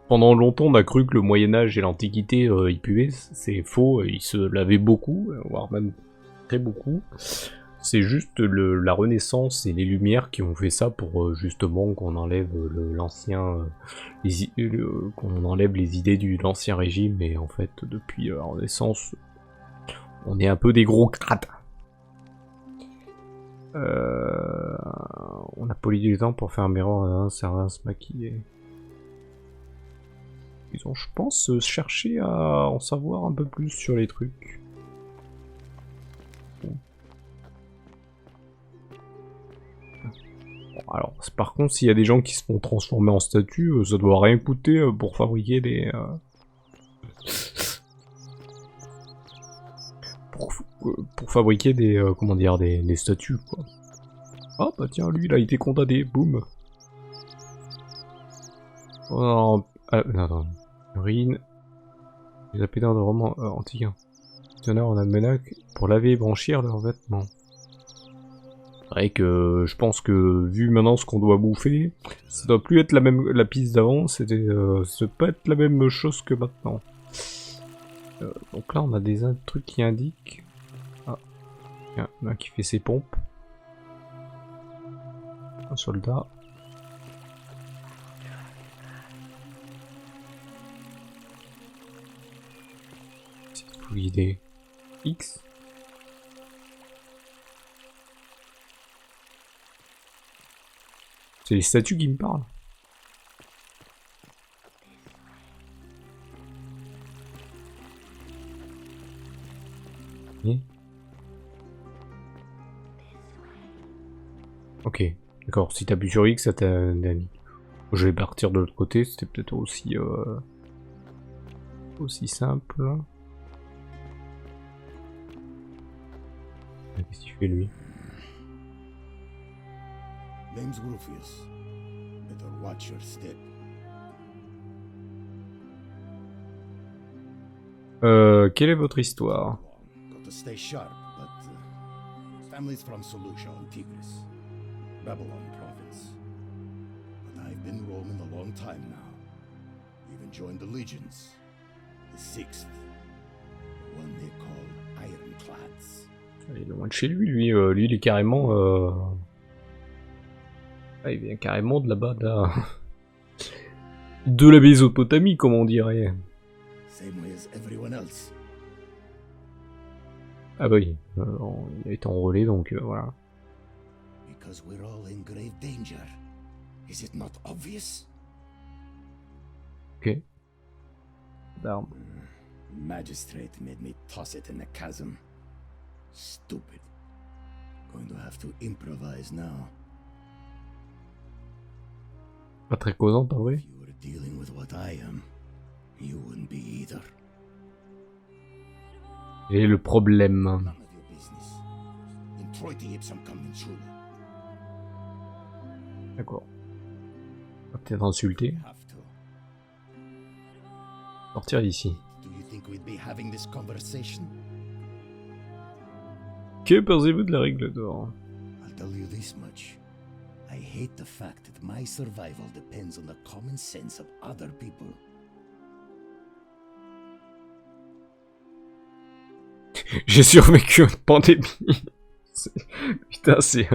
S1: Pendant longtemps, on a cru que le Moyen-Âge et l'Antiquité, ils puaient. C'est faux, ils se lavaient beaucoup, voire même très beaucoup. C'est juste la Renaissance et les Lumières qui ont fait ça pour justement qu'on enlève l'ancien... qu'on enlève les idées de l'ancien régime. Et en fait, depuis la Renaissance, on est un peu des gros crades. On a poli du temps pour faire un miroir à un certain se maquiller. Ils ont, je pense, cherché à en savoir un peu plus sur les trucs. Bon. Alors, par contre, s'il y a des gens qui se font transformer en statues, ça doit rien coûter pour fabriquer des... Pour fabriquer des... comment dire, des statues, quoi. Ah bah tiens, lui, il a été condamné, boum. Oh non, non. Urine. Les appétents de romans antiques. Teneur en almanach pour laver et blanchir leurs vêtements. C'est vrai que je pense que vu maintenant ce qu'on doit bouffer, ça doit plus être la piste d'avant, ça peut pas être la même chose que maintenant. Donc là on a des trucs qui indiquent. Ah, il y en a un qui fait ses pompes. Un soldat. C'est pour l'idée. X. C'est les statues qui me parlent. Ok, d'accord, si t'appuies sur X, ça t'a mis. Je vais partir de l'autre côté, c'était peut-être aussi simple. Qu'est-ce qu'il fait lui?
S10: Name's Rufus. Better watch your step.
S1: Quelle est votre histoire?
S10: Got to stay sharp, but family's from Solution, Tigris, Babylon province. But I've been roaming a long time now. Even joined the legions, the 6th, the one they call Ironclads.
S1: Il est loin de chez lui, lui il est carrément ah, il vient carrément de là-bas, de la Mésopotamie, comme on dirait.
S10: Same way as everyone else.
S1: Ah bah oui, il a été enrôlé, donc voilà.
S10: Because we're all in grave danger. Is it not obvious?
S1: Ok. D'armes.
S10: Magistrate made me toss it in the chasm. Stupid. Going to have to improvise now.
S1: Pas très causante en vrai.
S10: If you were dealing with what I am, you wouldn't be either.
S1: J'ai le problème.
S10: None of your business. In Troiti ipsum conventione.
S1: D'accord. On va peut-être insulter.
S10: Have to.
S1: Sortir d'ici.
S10: Do you think we'd be having this conversation?
S1: Que pensez-vous de la règle d'or?
S10: I'll tell you this much. I hate the fact that my survival depends on the common sense of other people.
S1: J'ai survécu à une pandémie. Putain, c'est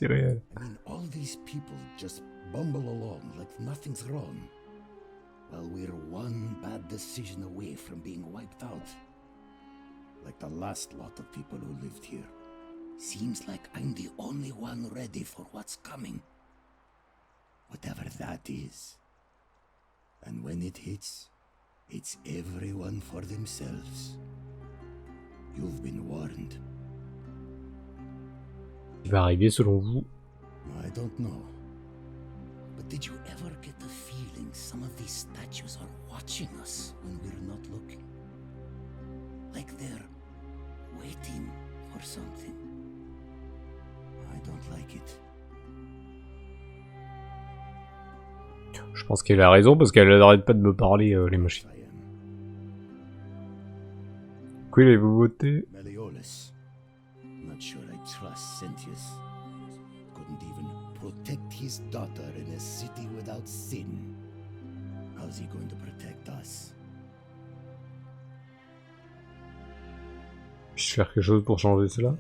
S1: réel.
S10: I mean, all these people just bumble along like nothing's wrong, while we're one bad decision away from being wiped out. Like the last lot of people who lived here. Seems like I'm the only one ready for what's coming. Whatever that is. And when it hits, it's everyone for themselves. You've been warned.
S1: Il va arriver selon vous?
S10: I don't know. But did you ever get the feeling some of these statues are watching us when we're not looking? Like they're waiting for something. I don't like it.
S1: Je pense qu'elle a raison parce qu'elle n'arrête pas de me parler, les machines. Qui l'avez-vous voté?
S10: Meliodas. Not sure I trust Sentius. Couldn't even protect his daughter in a city without sin. How's he going to protect us?
S1: Puis-je faire quelque chose pour changer cela?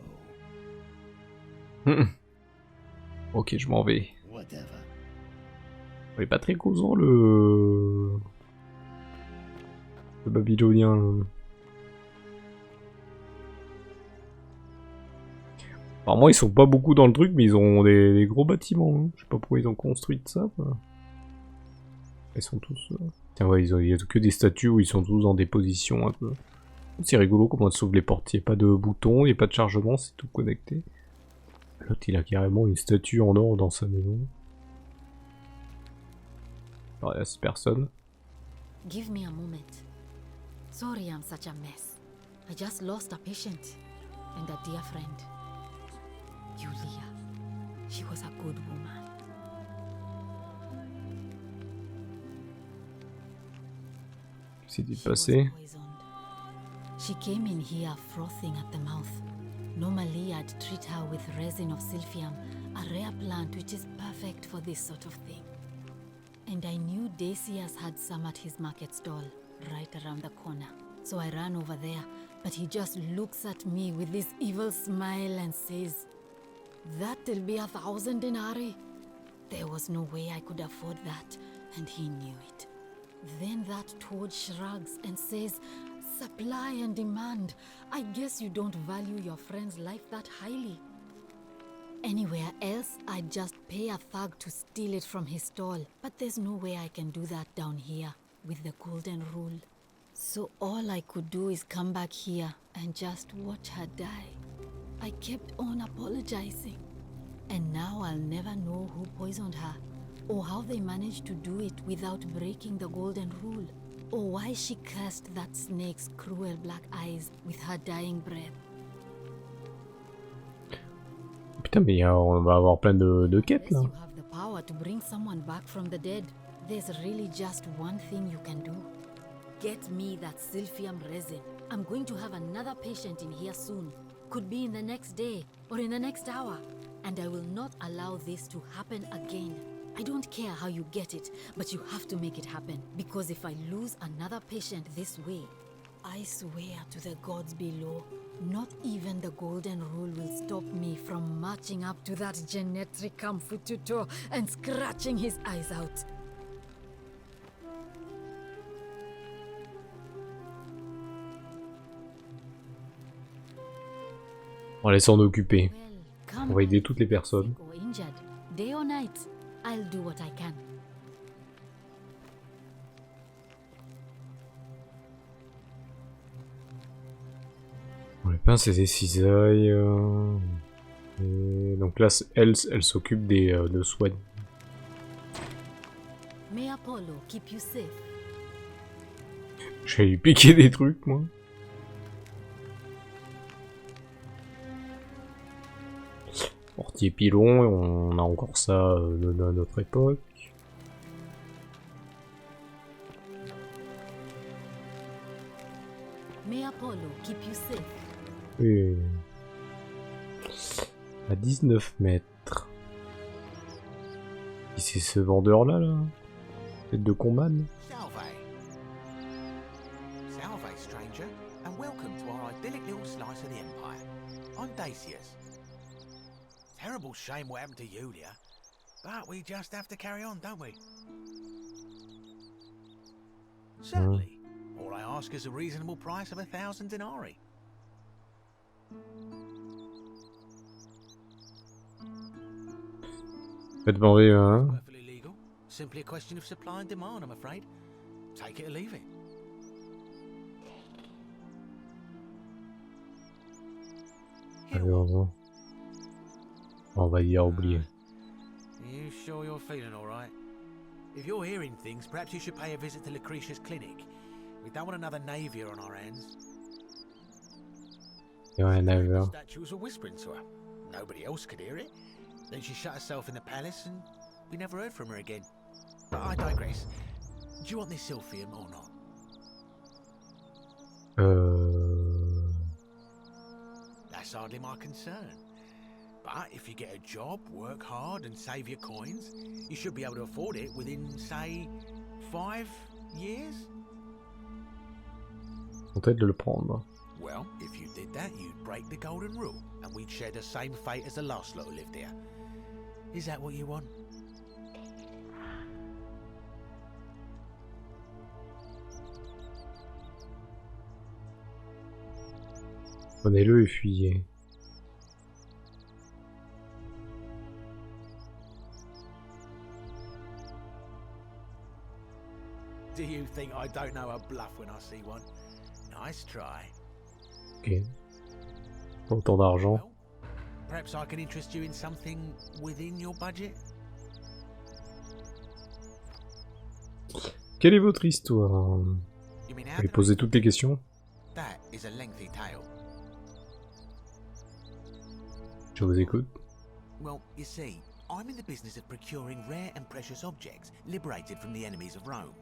S1: Ok, je m'en vais.
S10: Whatever.
S1: Il est pas très causant le babylonien. Là. Apparemment ils sont pas beaucoup dans le truc, mais ils ont des gros bâtiments. Hein. Je sais pas pourquoi ils ont construit ça. Quoi. Ils sont tous... Tiens ouais, il y a que des statues où ils sont tous dans des positions un peu... C'est rigolo comment ça s'ouvre les portes. Il n'y a pas de bouton, il n'y a pas de chargement, c'est tout connecté. L'autre il a carrément une statue en or dans sa maison. Alors, il y a 6 personnes.
S2: Give me a moment. Sorry I'm such a mess. I just lost a patient and a dear friend. Julia. She was a good woman.
S1: Qu'est-ce qui s'est passé?
S2: She came in here frothing at the mouth. Normally I'd treat her with resin of silphium, a rare plant which is perfect for this sort of thing. And I knew Decius had some at his market stall, right around the corner. So I ran over there, but he just looks at me with this evil smile and says, "That'll be 1,000 denarii." There was no way I could afford that, and he knew it. Then that toad shrugs and says, "Supply and demand. I guess you don't value your friend's life that highly." Anywhere else, I'd just pay a thug to steal it from his stall. But there's no way I can do that down here with the golden rule. So all I could do is come back here and just watch her die. I kept on apologizing. And now I'll never know who poisoned her, or how they managed to do it without breaking the golden rule, or why she cursed that snake's cruel black eyes with her dying breath.
S1: Putain, mais on va avoir plein de quêtes là.
S2: Unless you have the power to bring someone back from the dead, there's really just one thing you can do. Get me that silphium resin. I'm going to have another patient in here soon. Could be in the next day or in the next hour. And I will not allow this to happen again. I don't care how you get it, but you have to make it happen. Because if I lose another patient this way, I swear to the gods below, not even the golden rule will stop me from marching up to that genetricum fututo and scratching his eyes out.
S1: On va laisser s'en occuper.
S2: Well,
S1: On va aider toutes les personnes.
S2: sick or injured, day or night, I'll do what I can.
S1: Bon, les pinces et des cisailles. Et donc là, elle s'occupe de soins.
S2: May Apollo keep you safe.
S1: J'allais lui piquer des trucs, moi. Portier pilon, on a encore ça de notre époque.
S2: May Apollo keep you safe.
S1: Et... à 19 mètres. Et c'est ce vendeur-là, là, tête de combat.
S11: Salve. Salve, stranger, and welcome to our idyllic little slice of the Empire. I'm Decius. Terrible shame what happened to Julia, but we just have to carry on, don't we? Certainly. All I ask is a reasonable price of 1,000 denarii.
S1: Faites demander, hein.
S11: Perfectly legal. Simply a question of supply and demand, I'm afraid. Take it or leave it.
S1: Allez, on va dire oublier.
S11: You sure you're feeling all right? If you're hearing things, perhaps you should pay a visit to Lucretia's clinic. We don't want another Navier on our hands.
S1: Ouais,
S11: The statues were whispering to her. Nobody else could hear it. Then she shut herself in the palace and we never heard from her again. But I digress. Do you want this silphium or not? That's hardly my concern. But if you get a job, work hard and save your coins, you should be able to afford it within, say, 5 years?
S1: Peut-être de le prendre.
S11: Well, if you did that, you'd break the golden rule, and we'd share the same fate as the last lot who lived here. Is that what you want?
S1: Prenez-le et fuyez.
S11: Do you think I don't know a bluff when I see one? Nice try.
S1: Ok. Autant d'argent.
S11: Well, perhaps I can interest you in something within your budget?
S1: Quelle est votre histoire?
S11: You mean
S1: Vous lui posez toutes les questions.
S11: That is a lengthy tale.
S1: Je vous écoute.
S11: Well, you see, I'm in the business of procuring rare and precious objects liberated from the enemies of Rome.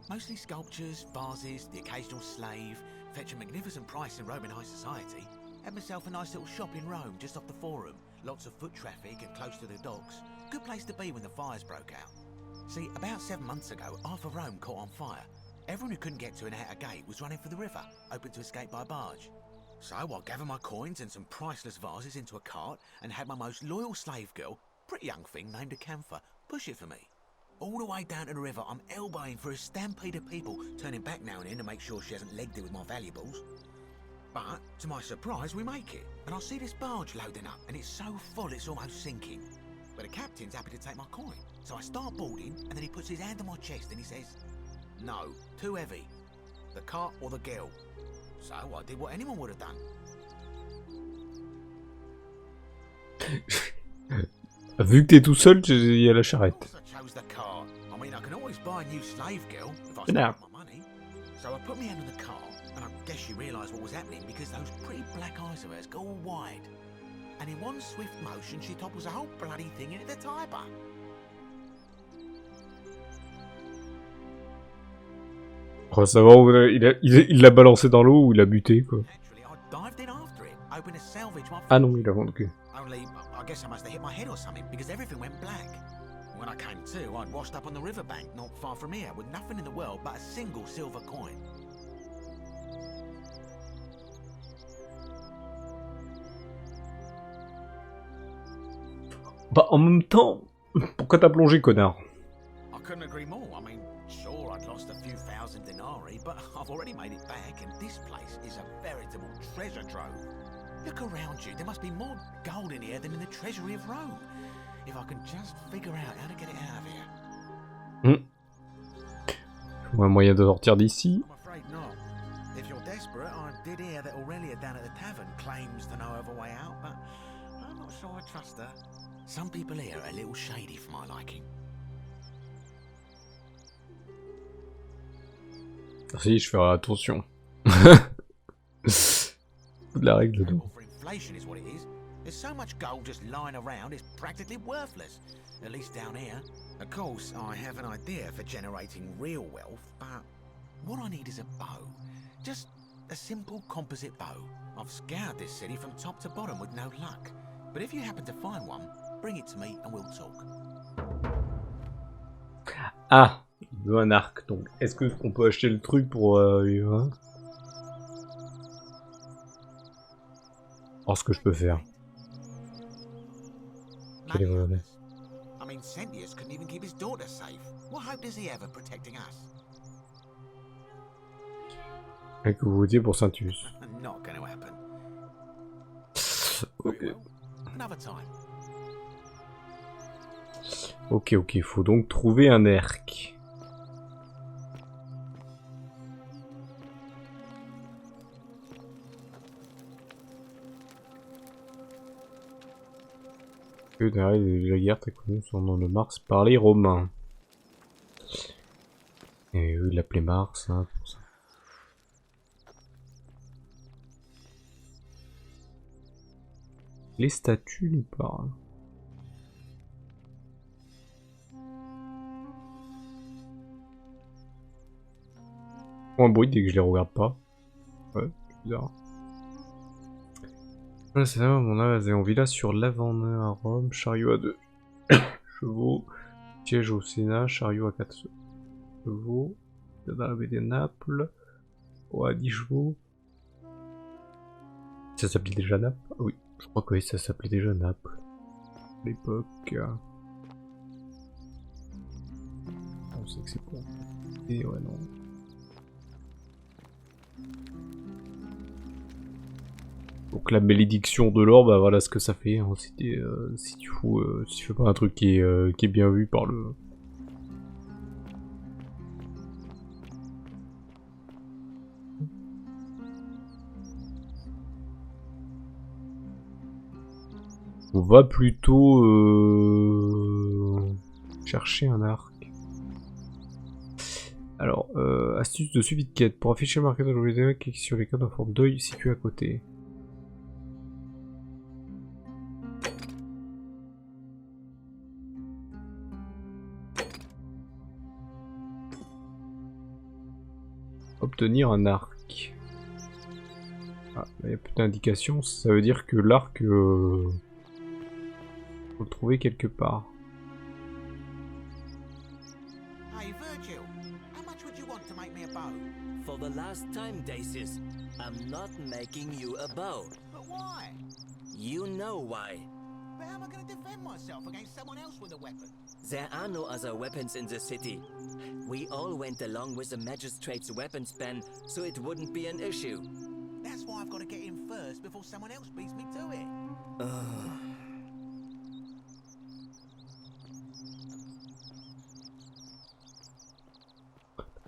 S11: Mostly sculptures, vases, the occasional slave. Fetch a magnificent price in Roman high society. Had myself a nice little shop in Rome, just off the Forum. Lots of foot traffic and close to the docks. Good place to be when the fires broke out. See, about 7 months ago, half of Rome caught on fire. Everyone who couldn't get to an outer gate was running for the river, open to escape by barge. So I gathered my coins and some priceless vases into a cart and had my most loyal slave girl, pretty young thing named Acantha, push it for me. All the way down to the river, I'm elbowing for a stampede of people, turning back now and then to make sure she hasn't legged it with my valuables. But, to my surprise, we make it, and I see this barge loading up, and it's so full it's almost sinking. But the captain's happy to take my coin, so I start boarding, and then he puts his hand on my chest and he says, "No, too heavy. The cart or the girl." So I did what anyone would have done.
S1: Vu que t'es tout seul, il y a la charrette.
S11: I chose the cart. I mean, I can always buy a new slave girl if I spend my money. So I put my hand on the cart, and I guess she realised what was happening because those pretty black eyes of hers go all wide. And in one swift motion, she topples the whole bloody thing into the Tiber.
S1: Oh, ça va, il l'a balancé dans l'eau ou il l'a buté, quoi. Ah non, il l'a vendu.
S11: Only, I guess I must have hit my head or something because everything went black. When I came to, I'd washed up on the riverbank not far from here with nothing in the world but a single silver coin.
S1: Bah, en même temps, pourquoi t'as plongé, connard?
S11: I couldn't agree more. I mean, sure, I'd lost a few thousand denarii, but I've already made it back, and this place is a veritable treasure trove. Look around you. There must be more gold in here than in the treasury of Rome. If I can just figure out how to get it out of here.
S1: Faut un moyen de sortir d'ici.
S11: I'm afraid not. If you're desperate, I did hear that Aurelia down at the tavern claims to know of a way out, but I'm not sure I trust her. Some people here are a little shady for my liking.
S1: Si, je ferai attention. De la règle d'or.
S11: For inflation is what it is. There's so much gold just lying around, it's practically worthless. At least down here. Of course, I have an idea for generating real wealth, but what I need is a bow. Just a simple composite bow. I've scoured this city from top to bottom with no luck. But if you happen to find one, bring it to me and we'll talk.
S1: Ah, il veut un arc, donc est-ce qu'on peut acheter le truc pour... Alors, ce que je peux faire. Quel est mon honneur?
S11: I mean, Centius couldn't even keep his daughter safe. What hope does he have of protecting us?
S1: Et que vous votiez pour Centius.
S11: Not going to happen.
S1: Ok.
S11: Well, another time.
S1: Ok, faut donc trouver un erc. Que derrière la guerre très connue son nom de Mars par les Romains. Et eux ils l'appelaient Mars, hein, pour ça. Les statues nous parlent. Un bruit dès que je les regarde pas. Ouais, c'est bizarre. Voilà, c'est ça, mon âme en villa sur l'Aventin à Rome, chariot à 2 chevaux, siège au Sénat, chariot à 4 chevaux, dans la baie des Naples, à 10 chevaux. Ça s'appelait déjà Naples? Ah oui, je crois que oui, ça s'appelait déjà Naples. À l'époque. On sait que c'est bon. Et ouais, non. Donc la malédiction de l'or, bah voilà ce que ça fait, hein. Si tu fais pas un truc qui est bien vu par le... On va plutôt chercher un arc. Alors, astuce de suivi de quête. Pour afficher le marqueur de l'objet, clique sur les codes en forme d'œil situé à côté. Obtenir un arc. Ah, il n'y a plus d'indication, ça veut dire que l'arc, faut le trouver quelque part.
S11: Hey, Virgil, how much would you want to make me a bow?
S12: For the last time, Dacis, I'm not making you a bow.
S11: But why?
S12: You know why.
S11: But how am I going to defend myself against someone else with a weapon?
S12: There are no other weapons in the city. We all went along with the magistrate's weapons ban, so it wouldn't be an issue.
S11: That's why I've got to get in first before someone else beats me to it.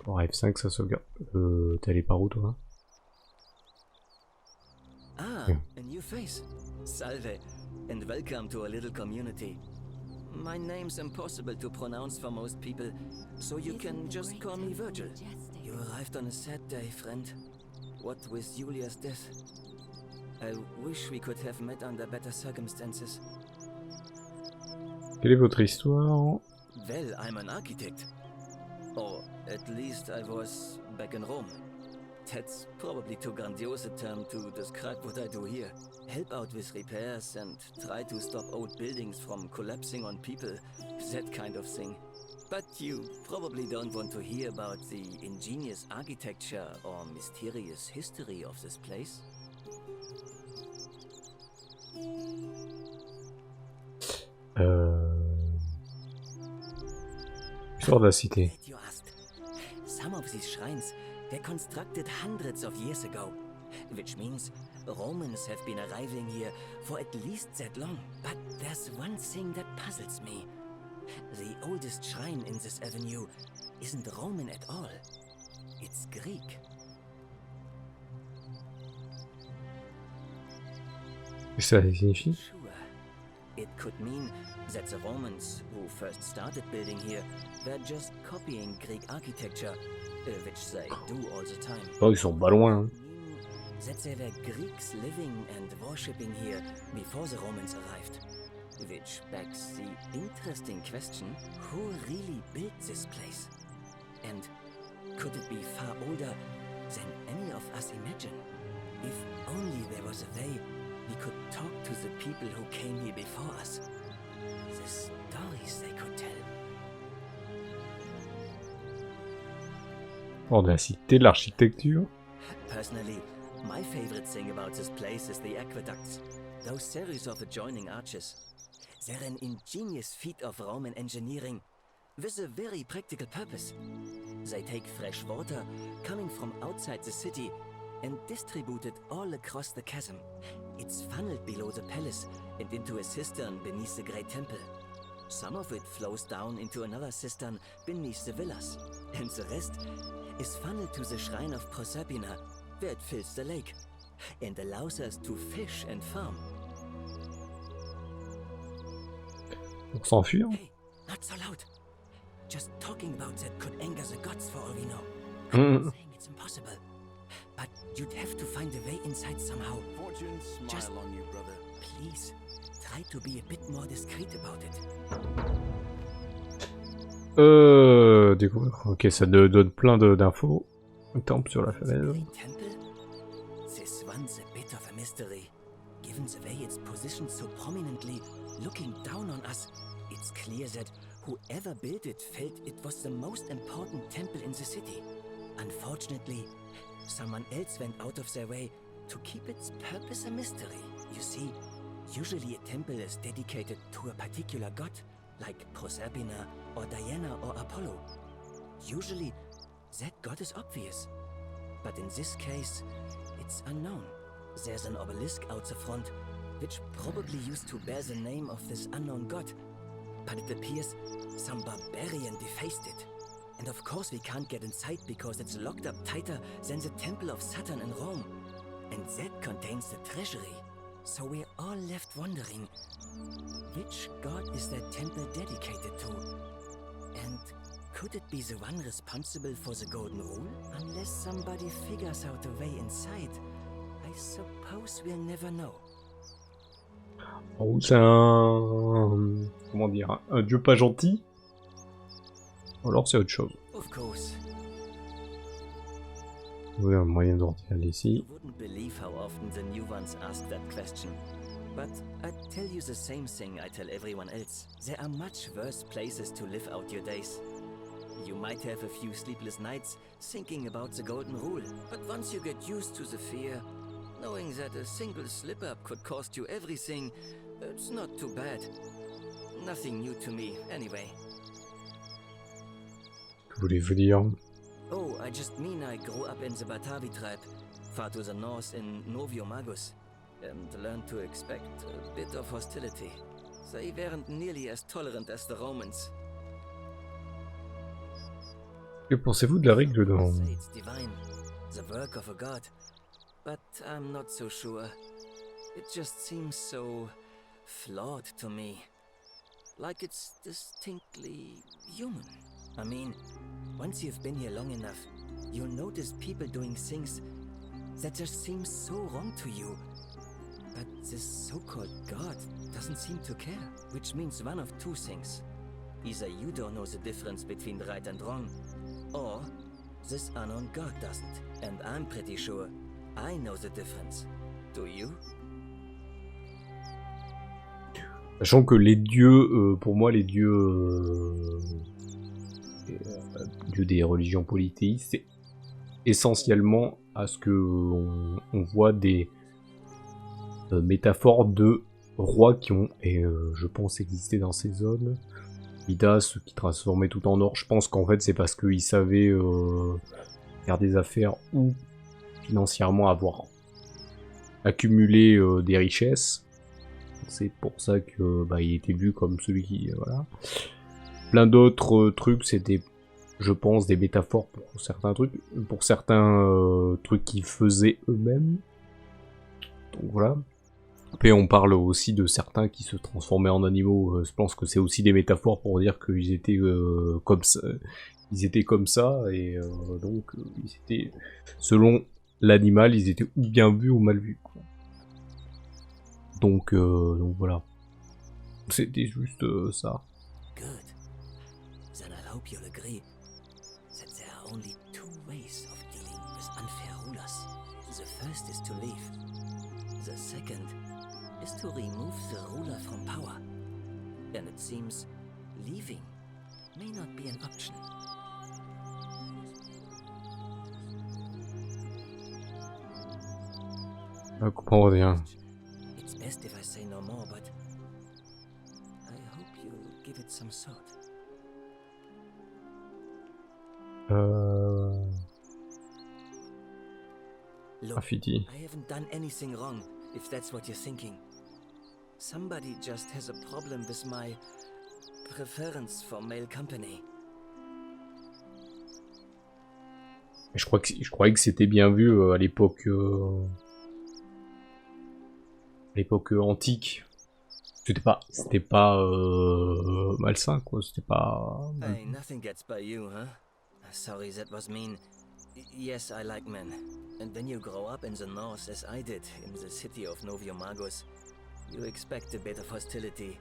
S1: Bon, F5, ça sauvegarde. T'es allé par où, toi?
S12: Ah, a new face. Salve, and welcome to a little community. My name's impossible to pronounce for most people, so you can just call me Virgil. You arrived on a sad day, friend. What with Julia's death? I wish we could have met under better circumstances.
S1: Quelle est votre histoire?
S12: Well, I'm an architect. Or at least I was back in Rome. That's probably too grandiose a term to describe what I do here. Help out with repairs and try to stop old buildings from collapsing on people, that kind of thing. But you probably don't want to hear about the ingenious architecture or mysterious history of this place.
S1: Histoire de la cité.
S12: You asked. Some of these shrines were constructed hundreds of years ago, which means Romans have been arriving here for at least that long. But there's one thing that puzzles me. The oldest shrine in this avenue isn't Roman at all. It's Greek.
S1: Qu'est-ce que ça signifie?
S12: Sure. It could mean that the Romans who first started building here were just copying Greek architecture, which they do all the time.
S1: Oh, ils sont pas loin. Hein.
S12: That there were Greeks living and worshipping here before the Romans arrived. Which begs the interesting question, who really built this place? And could it be far older than any of us imagine? If only there was a way we could talk to the people who came here before us. The stories they could tell.
S1: Oh, de la cité, de l'architecture.
S12: Personally, my favorite thing about this place is the aqueducts. Those series of adjoining arches. They're an ingenious feat of Roman engineering, with a very practical purpose. They take fresh water coming from outside the city and distribute it all across the chasm. It's funneled below the palace and into a cistern beneath the great temple. Some of it flows down into another cistern beneath the villas, and the rest is funneled to the shrine of Proserpina, where it fills the lake, and allows us to fish and farm.
S1: Pour s'enfuir.
S12: Hey, not so loud. Just talking about that could anger the gods for all we know. I'm not saying it's impossible, but you'd have to find a way inside somehow.
S4: Fortune smile
S12: Just
S4: on you, brother.
S12: please, try to be a bit more discreet about it.
S1: Découvrir. Ok, ça donne plein d'infos. Un temple sur la falaise.
S12: Great temple? This one's a bit of a mystery. Given the way it's positioned so prominently, looking down on us, it's clear that whoever built it felt it was the most important temple in the city. Unfortunately, someone else went out of their way to keep its purpose a mystery. You see, usually a temple is dedicated to a particular god, like Proserpina or Diana or Apollo. Usually, that god is obvious. But in this case, it's unknown. There's an obelisk out the front, which probably used to bear the name of this unknown god. But it appears some barbarian defaced it. And of course we can't get inside because it's locked up tighter than the Temple of Saturn in Rome. And that contains the treasury. So we're all left wondering, which god is that temple dedicated to? And Could it be the one responsible for the Golden Rule? Unless somebody figures out a way inside, I suppose we'll never know.
S1: Oh, c'est un... Comment dire? Un dieu pas gentil? Ou alors c'est autre chose.
S12: Of course.
S1: Oui, un moyen d'ordinaire ici.
S12: You wouldn't believe how often the new ones ask that question. But I tell you the same thing I tell everyone else. There are much worse places to live out your days. You might have a few sleepless nights thinking about the Golden Rule, but once you get used to the fear, knowing that a single slip-up could cost you everything, it's not too bad. Nothing new to me, anyway.
S1: Que voulez-vous dire?
S12: Oh, I just mean I grew up in the Batavi tribe, far to the north in Noviomagus, and learned to expect a bit of hostility. They weren't nearly as tolerant as the Romans.
S1: Que pensez-vous de la règle dans...
S12: Say it's divine, the work of a god, but I'm not so sure. It just seems so flawed to me. Like it's distinctly human. I mean, once you've been here long enough, you'll notice people doing things that just seem so wrong to you. But this so-called god doesn't seem to care, which means one of two things. Either you don't know the difference between right and wrong, or this unknown god doesn't. And I'm pretty sure I know the difference. Do you?
S1: Sachant que les dieux, pour moi, les dieux, dieux des religions polythéistes, c'est essentiellement à ce que on voit des métaphores de rois qui ont, et je pense, existé dans ces zones. Midas qui transformait tout en or, je pense qu'en fait c'est parce qu'ils savaient faire des affaires ou financièrement avoir accumulé des richesses. C'est pour ça que il était vu comme celui qui... voilà. Plein d'autres trucs, c'était, je pense, des métaphores pour certains trucs qu'ils faisaient eux-mêmes. Donc voilà. Après on parle aussi de certains qui se transformaient en animaux, je pense que c'est aussi des métaphores pour dire qu'ils étaient comme ça. Ils étaient comme ça, et donc ils étaient, selon l'animal, ils étaient ou bien vus ou mal vus, quoi. Donc voilà. C'était juste ça.
S12: Good. Then I hope you'll agree that there are only two ways of dealing with unfair rulers. The first is to leave. The second is to remove the ruler from power. And it seems leaving may not be an option.
S1: Je comprends rien.
S12: It's best if I say no more, but I hope you'll give it some thought. Look,
S1: Graffiti.
S12: I haven't done anything wrong, if that's what you're thinking. Somebody just has a problem with my preference for male company.
S1: Je croyais que c'était bien vu à l'époque antique. C'était pas malsain, quoi. C'était pas...
S12: Hey, nothing gets by you, huh? Sorry, that was mean. Yes, I like men. And when you grow up in the north, as I did, in the city of Noviomagus, you expect a bit of hostility.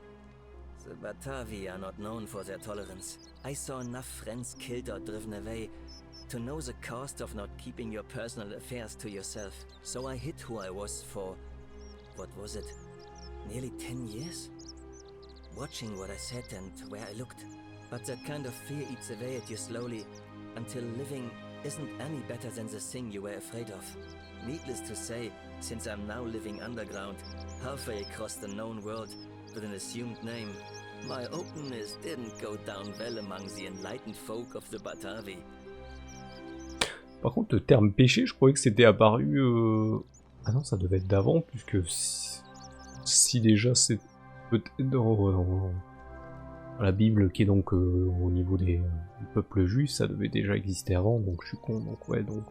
S12: The Batavi are not known for their tolerance. I saw enough friends killed or driven away to know the cost of not keeping your personal affairs to yourself. So I hid who I was for, what was it, nearly 10 years? Watching what I said and where I looked. But that kind of fear eats away at you slowly, until living isn't any better than the thing you were afraid of. Needless to say, since I'm now living underground, halfway across the known world, with an assumed name, my openness didn't go down well among the enlightened folk of the Batavi.
S1: Par contre, le terme péché, je croyais que c'était apparu... Ah non, ça devait être d'avant, puisque si déjà c'est peut-être dans la Bible, qui est donc au niveau du peuple juif, ça devait déjà exister avant, donc je suis con, donc ouais, donc...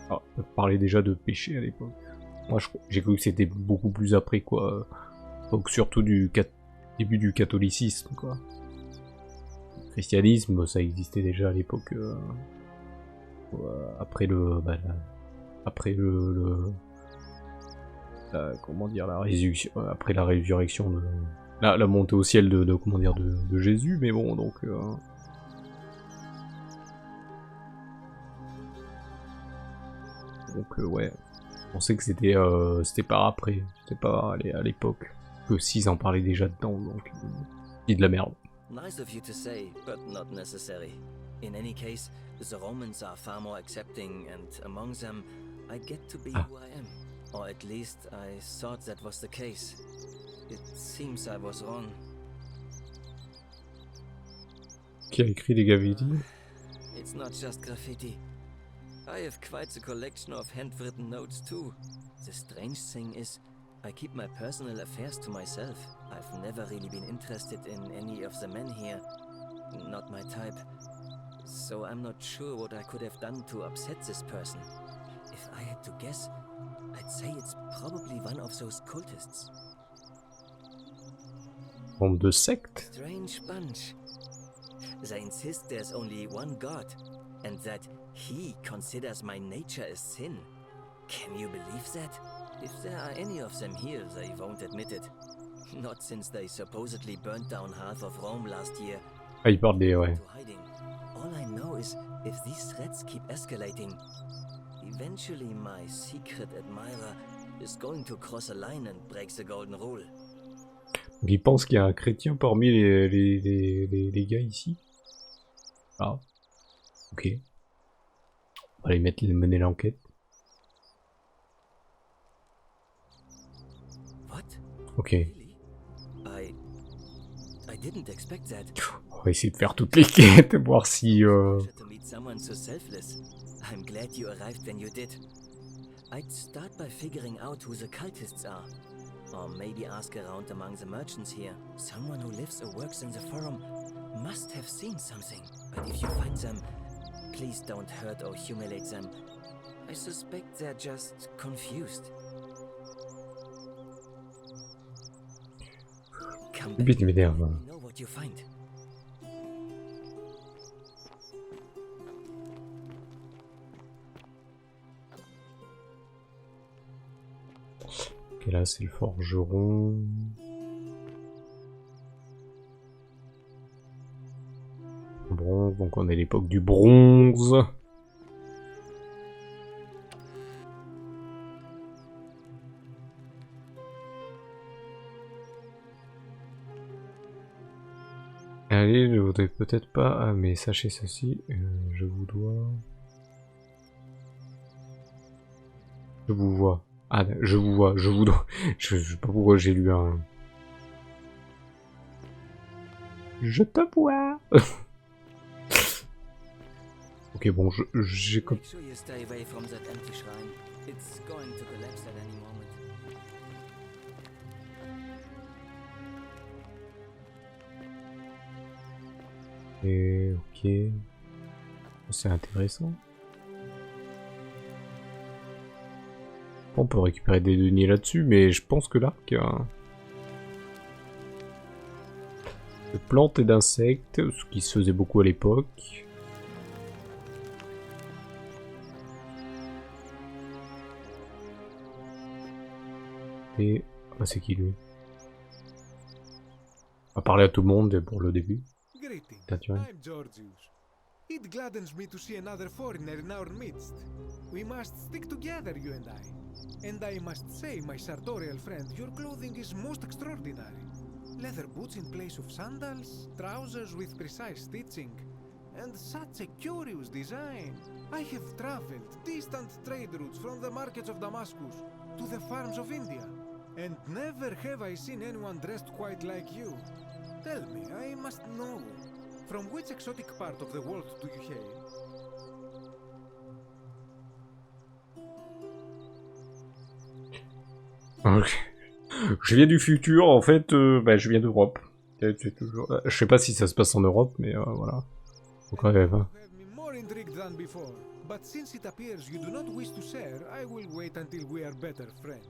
S1: on parlait déjà de péché à l'époque. Moi, j'ai cru que c'était beaucoup plus après, quoi. Donc surtout du début du catholicisme, quoi. christianisme, ça existait déjà à l'époque, après le, comment dire, la résurrection, après la résurrection de, la montée au ciel de comment dire, de Jésus, mais bon, donc. Ouais, je pensais que c'était pas après, c'était pas à l'époque, que s'ils en parlaient déjà dedans, donc c'est de la merde.
S12: Nice of you to say, but not necessary. In any case, the Romans are far more accepting, and among them, I get to be who I am. Or at least I thought that was the case. It seems I was wrong.
S1: Qui a écrit les graffiti?
S12: It's not just graffiti. I have quite a collection of handwritten notes too. The strange thing is, I keep my personal affairs to myself. I've never really been interested in any of the men here. Not my type. So I'm not sure what I could have done to upset this person. If I had to guess, I'd say it's probably one of those cultists.
S1: Bande de secte?
S12: Strange bunch. They insist there's only one God, and that he considers my nature a sin. Can you believe that? If there are any of them here, they won't admit it. Not since they supposedly burnt down half of Rome last year.
S1: Ah, il parle des, ouais.
S12: All I know is, if these threats keep escalating, eventually my secret admirer is going to cross a line and break the golden rule.
S1: Donc il pense qu'il y a un chrétien parmi les gars ici. Ah. Ok. On va les mener l'enquête. Ok. On va essayer de faire toutes les quêtes, voir si...
S12: I'm glad you arrived when you did. I'd start by figuring out who the cultists are. Or maybe ask around among the merchants here. Someone who lives or works in the forum must have seen something. But if you find them, please don't hurt or humiliate them. I suspect they're just confused. Come back.
S1: Vite, m'énerve.
S12: Know what you find.
S1: Ok, là c'est le forgeron. Bronze, donc on est à l'époque du bronze. Allez, je voudrais peut-être pas... Ah, mais sachez ceci, je vous dois... Je vous vois. Ah, je vous vois, je vous dois... Je sais pas pourquoi j'ai lu un... Je te vois. Ok, bon, j'ai... Et ok, c'est intéressant. On peut récupérer des deniers là-dessus, mais je pense que l'arc de plantes et d'insectes, ce qui se faisait beaucoup à l'époque. Et ah, c'est qui lui? On va parler à tout le monde pour le début.
S7: I'm Georgius. It gladdens me to see another foreigner in our midst. We must stick together, you and I. And I must say, my sartorial friend, your clothing is most extraordinary. Leather boots in place of sandals, trousers with precise stitching, and such a curious design. I have traveled distant trade routes from the markets of Damascus to the farms of India, and never have I seen anyone dressed quite like you. Tell me, I must know. From which exotic part of the world do you hail?
S1: Okay. Je viens du futur, en fait, je viens d'Europe. Je sais pas si ça se passe en Europe, mais voilà. Donc,
S7: More intrigued than before, but since it appears you do not wish to share, I will wait until we are better friends.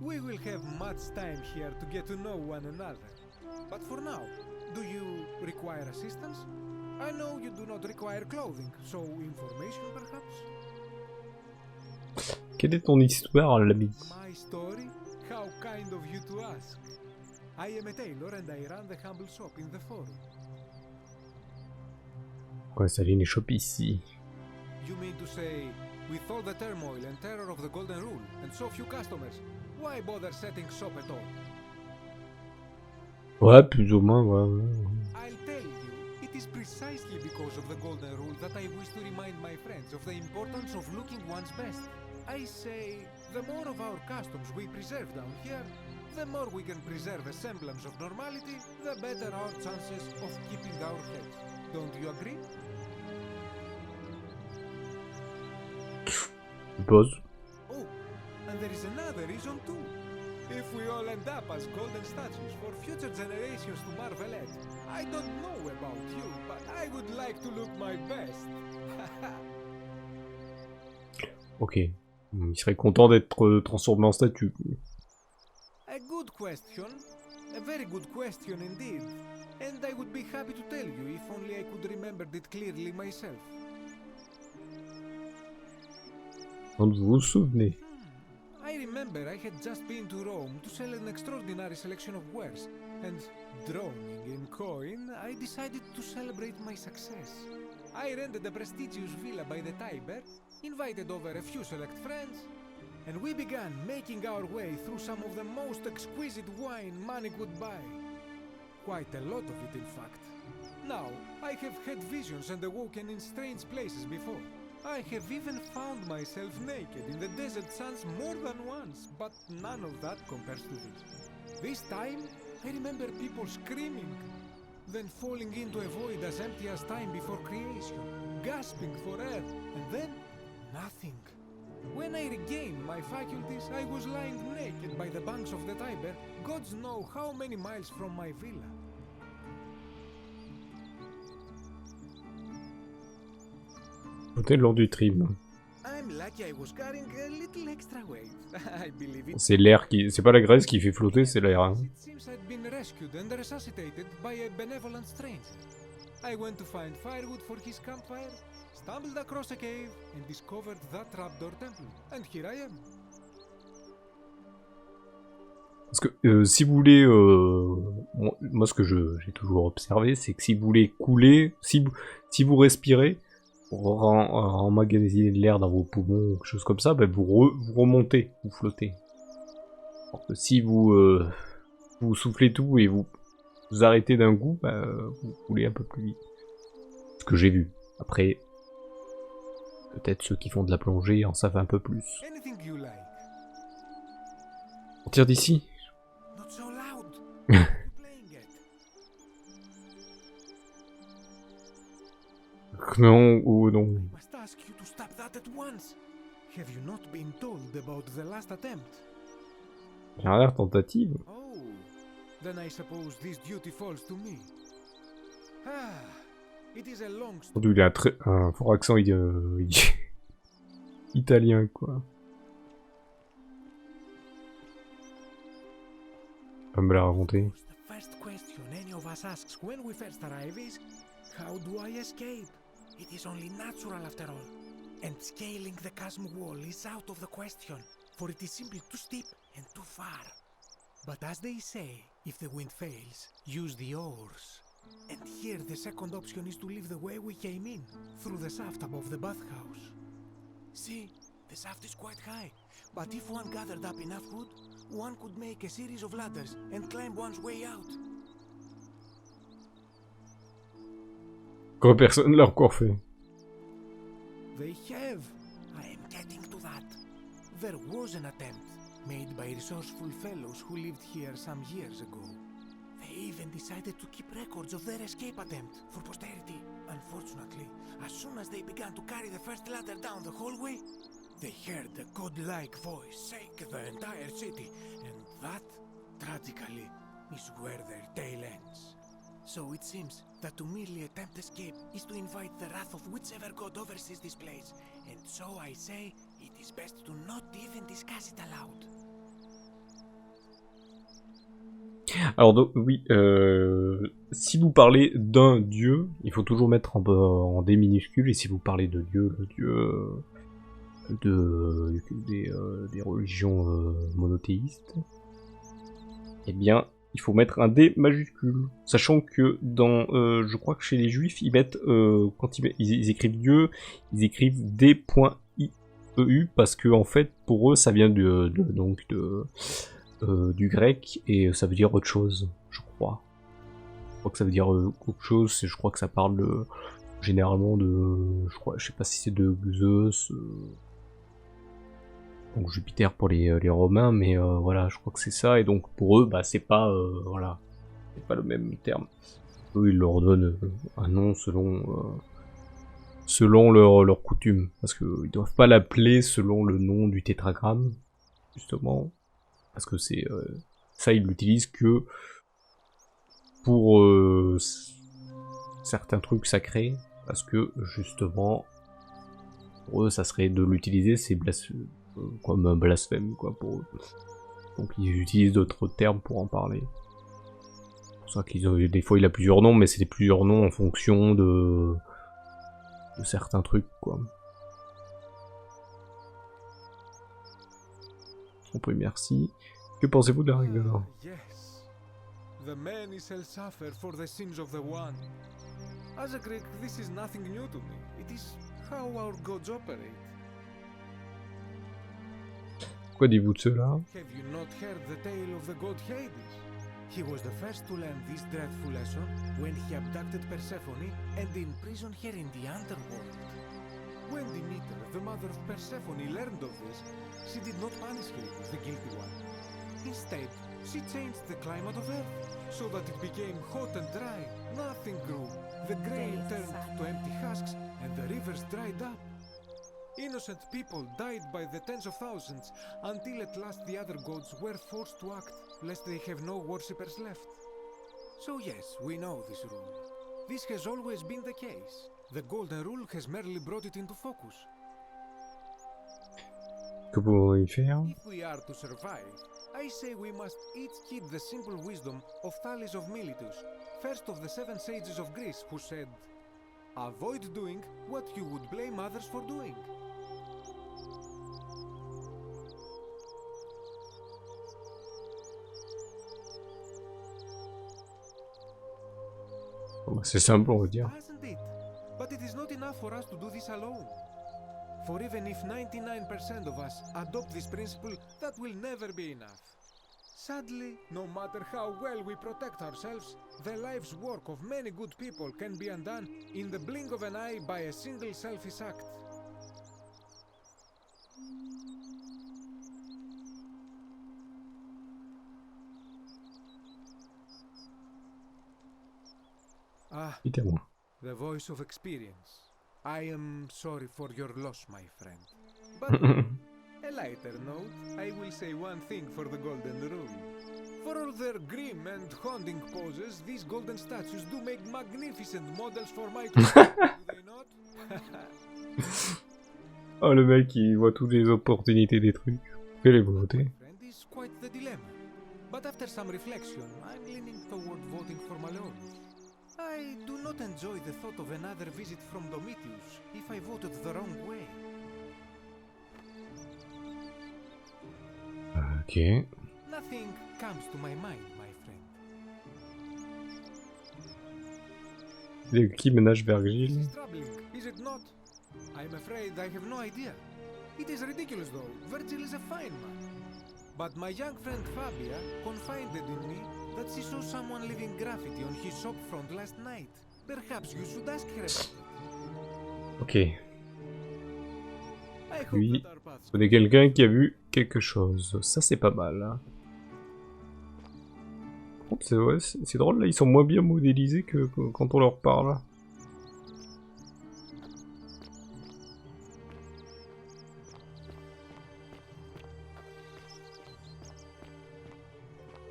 S7: We will have much time here to get to know one another. But for now, Do you require assistance? I know you do not require clothing, so information perhaps?
S1: Quelle est ton histoire, l'ami?
S7: My story? How kind of you to ask. I am a tailor and I run the humble shop in the forum.
S1: Ouais, ça vient les shops ici.
S7: You mean to say, with all the turmoil and terror of the Golden Rule and so few customers, why bother setting shop at all?
S1: Ouais, plus ou moins, ouais.
S7: I'll tell you, it is precisely because of the Golden Rule that I wish to remind my friends of the importance of looking one's best. I say, the more of our customs we preserve down here, the more we can preserve a semblance of normality, the better our chances of keeping our heads. Don't you agree?
S1: Suppose.
S7: Oh, and there is another reason too. If we all end up as golden statues for future generations to marvel at, I don't know about you, but I would like to look my best.
S1: Ok. Il serait content d'être transformé en statue.
S7: A good question. A very good question indeed. And I would be happy to tell you if only I could remember it clearly myself.
S1: Quand vous vous souvenez.
S7: I remember I had just been to Rome to sell an extraordinary selection of wares, and drowning in coin, I decided to celebrate my success. I rented a prestigious villa by the Tiber, invited over a few select friends, and we began making our way through some of the most exquisite wine money could buy. Quite a lot of it, in fact. Now, I have had visions and awoken in strange places before. I have even found myself naked in the desert sands more than once, but none of that compares to this. This time, I remember people screaming, then falling into a void as empty as time before creation, gasping for air, and then nothing. When I regained my faculties, I was lying naked by the banks of the Tiber, gods know how many miles from my villa.
S1: Lors du trim.
S7: I'm lucky I was carrying a little extra weight. I believe it.
S1: C'est l'air qui... C'est pas la graisse qui fait flotter, c'est l'air. Hein.
S7: It seems I'd been rescued and resuscitated by a benevolent stranger. I went to find firewood for his campfire, stumbled across a cave, and discovered that trapdoor temple. And here I am.
S1: Parce que si vous voulez... moi, ce que j'ai toujours observé, c'est que si vous voulez couler, si vous respirez, pour emmagasiner de l'air dans vos poumons ou quelque chose comme ça, ben vous remontez, vous flottez. Alors que si vous soufflez tout et vous arrêtez d'un coup, vous coulez un peu plus vite. Ce que j'ai vu. Après, peut-être ceux qui font de la plongée en savent un peu plus. On tire d'ici. Non, ou non.
S7: I must ask you to stop that at once. Have you not been told about the last attempt?
S1: Dernière tentative.
S7: Oh, then I suppose this duty falls to me. Ah, it is a long story.
S1: Il a un fort accent italien, quoi. On va me la raconter.
S7: The first question any of us asks when we first arrive is, how do I escape? It is only natural after all. And scaling the chasm wall is out of the question, for it is simply too steep and too far. But as they say, if the wind fails, use the oars. And here the second option is to leave the way we came in, through the shaft above the bathhouse. See, the shaft is quite high, but if one gathered up enough wood, one could make a series of ladders and climb one's way out.
S1: Quand personne l'a encore fait.
S7: They have. I am getting to that. There was an attempt made by resourceful fellows who lived here some years ago. They even decided to keep records of their escape attempt for posterity. Unfortunately, as soon as they began to carry the first ladder down the hallway, they heard a godlike voice shake the entire city, and that, tragically, is where their tale ends. So it seems that to merely attempt escape is to invite the wrath of whichever god oversees this place, and so I say it is best to not even discuss it aloud.
S1: Alors donc, oui, si vous parlez d'un dieu, il faut toujours mettre en D minuscule, et si vous parlez de dieu, le dieu des religions monothéistes, eh bien, il faut mettre un D majuscule. Sachant que dans, je crois que chez les juifs, ils mettent, quand ils écrivent Dieu, ils écrivent D.IEU, parce que en fait, pour eux, ça vient du grec, et ça veut dire autre chose, je crois. Je crois que ça veut dire autre chose, je crois que ça parle généralement de, je sais pas si c'est de Zeus, donc Jupiter pour les Romains, mais voilà, je crois que c'est ça, et donc pour eux, bah c'est pas, voilà, c'est pas le même terme. Eux, ils leur donnent un nom selon leur coutume, parce qu'ils doivent pas l'appeler selon le nom du tétragramme, justement, parce que c'est ça, ils l'utilisent que pour certains trucs sacrés, parce que justement, pour eux, ça serait de l'utiliser, c'est comme un blasphème, quoi, pour eux. Donc ils utilisent d'autres termes pour en parler. C'est pour ça qu'ils ont, des fois il a plusieurs noms, mais c'est plusieurs noms en fonction de certains trucs, quoi. On peut, merci. Que pensez-vous de la règle d'or?
S7: Yes. The many shall suffer for the sins of the one. As a Greek, this is nothing new to me. It is how our gods operate.
S1: Quoi dites-vous de cela?
S7: Have you not heard the tale of the god Hades? He was the first to learn this dreadful lesson when he abducted Persephone and imprisoned her in the underworld. When Demeter, the mother of Persephone, learned of this, she did not punish Hades, the guilty one. Instead, she changed the climate of Earth so that it became hot and dry. Nothing grew. The grain turned to empty husks and the rivers dried up. Innocent people died by the tens of thousands, until at last the other gods were forced to act, lest they have no worshippers left. So yes, we know this rule. This has always been the case. The golden rule has merely brought it into focus.
S1: Que pouvons-nous y faire?
S7: If we are to survive, I say we must each heed the simple wisdom of Thales of Miletus, first of the 7 sages of Greece, who said, "Avoid doing what you would blame others for doing."
S1: C'est simple, on va dire.
S7: Hasn't it? But it is not enough for us to do this alone. For even if 99% of us adopt this principle, that will never be enough. Sadly, no matter how well we protect ourselves, the life's work of many good people can be undone in the blink of an eye by a single selfish act. Ah, the voice of experience. I am sorry for your loss, my friend. But on a lighter note, I will say one thing for the golden rule. For all their grim and haunting poses, these golden statues do make magnificent models for my do they not?
S1: Oh, le mec, il voit toutes les opportunités des trucs. Quelle est volonté?
S7: Friend is quite the dilemma. But after some reflection, I'm leaning toward voting for Malone. I do not enjoy the thought of another visit from Domitius if I voted the wrong way.
S1: Ok.
S7: Nothing comes to my mind, my friend.
S1: Qui ménage Virgile?
S7: This is troubling, is it not? I'm afraid I have no idea. It is ridiculous though. Virgil is a fine man. But my young friend Fabia confided in me that she saw someone leaving graffiti on his shop front last night. Perhaps you should ask her about it.
S1: Ok. Oui, je connais quelqu'un qui a vu quelque chose. Ça, c'est pas mal. Hein. C'est drôle, là, ils sont moins bien modélisés que quand on leur parle.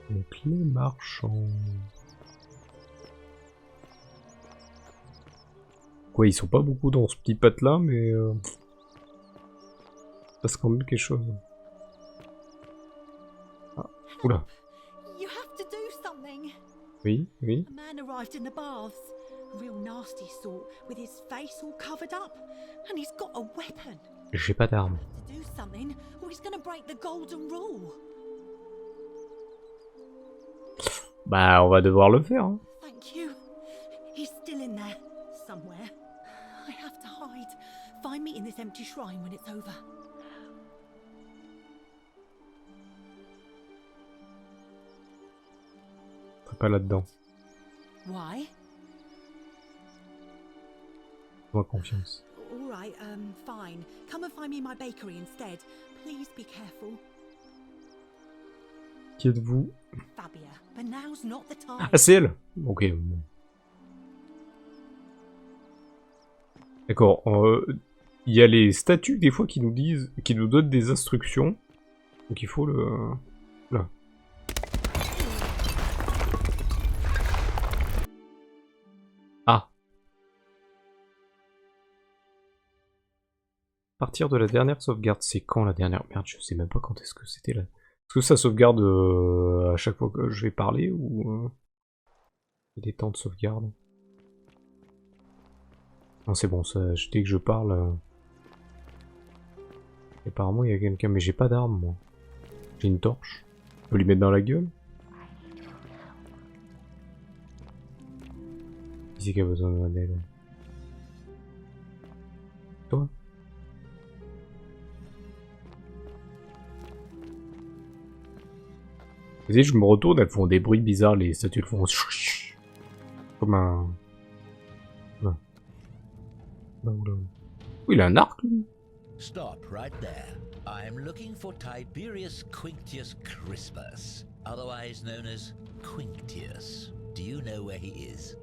S1: Donc les marchands. Quoi, ils sont pas beaucoup dans ce petit patelin, mais passe quand même quelque chose. Ah, oula.
S13: You have to do something.
S1: Oui, oui.
S13: A man arrived in the baths. A real nasty sort, with his face all covered up. And he's got a weapon.
S1: J'ai pas d'arme.
S13: To do something, or he's gonna break the golden rule.
S1: Bah, on va devoir le faire. Hein.
S13: Thank you. He's still in there, somewhere. I have to hide. Find me in this empty shrine when it's over.
S1: Pas là-dedans.
S13: Why?
S1: Moi confiance.
S13: All right, fine. Come and find me in my bakery instead. Please be careful.
S1: Qui êtes-vous?
S13: Fabia, but now's not the time.
S1: Ah, c'est elle. Ok. Bon. D'accord. Il y a les statues des fois qui nous disent, qui nous donnent des instructions. Donc il faut le. Là. Ah. Partir de la dernière sauvegarde, c'est quand la dernière? Merde, je sais même pas quand est-ce que c'était là. Est-ce que ça sauvegarde à chaque fois que je vais parler ou il y a des temps de sauvegarde? Non, c'est bon, ça, dès que je parle. Apparemment, il y a quelqu'un, mais j'ai pas d'arme, moi. J'ai une torche. Je peux lui mettre dans la gueule? Qui c'est qui a besoin de modèle? Toi? Vous voyez, je me retourne, elles font des bruits bizarres, les statues elles font comme un... Non. Oui, il a un arc, lui.
S9: Stop right there. I'm looking for Tiberius Quinctius Crispus, otherwise known as Quinctius. Do you know where he is?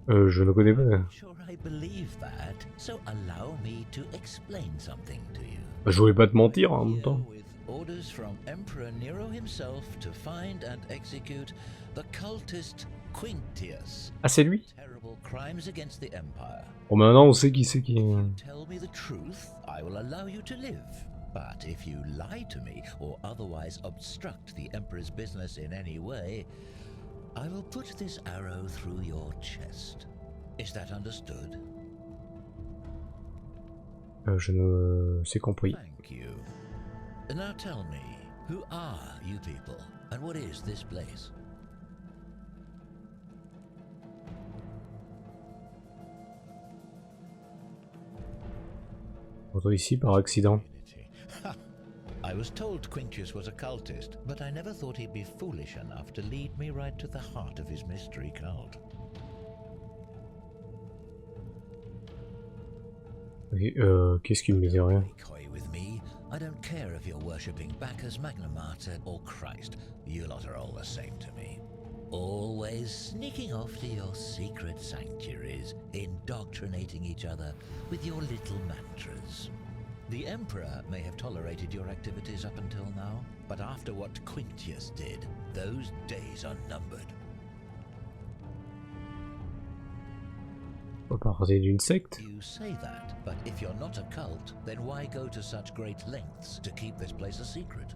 S1: Je ne connais pas.
S9: Sure, I believe that. So allow me to explain something to you.
S1: Je voulais pas te mentir en même temps.
S9: Orders from Emperor Nero himself to find and execute the cultist Quinctius.
S1: Ah, c'est lui?
S9: Terrible crimes against the Empire.
S1: Bon, maintenant on sait qui c'est qui.
S9: Tell me the truth, I will allow you to live. But if you lie to me or otherwise obstruct the Emperor's business in any way, I will put this arrow through your chest. Is that understood?
S1: Je ne sais compris.
S9: Thank you. Now tell me, who are you people, and what is this place?
S1: Retour ici par accident.
S9: I was told Quinctius was a cultist, but I never thought he'd be foolish enough to lead me right to the heart of his mystery cult.
S1: Oui, qu'est-ce qu'il me dit rien?
S9: Coy with me. I don't care if you're worshipping Bacchus, Magna Mater, or Christ. You lot are all the same to me. Always sneaking off to your secret sanctuaries, indoctrinating each other with your little mantras. The Emperor may have tolerated your activities up until now, but after what Quinctius did, those days are numbered.
S1: On va parler d'une secte.
S9: You say that, but if you're not a cult, then why go to such great lengths to keep this place a secret?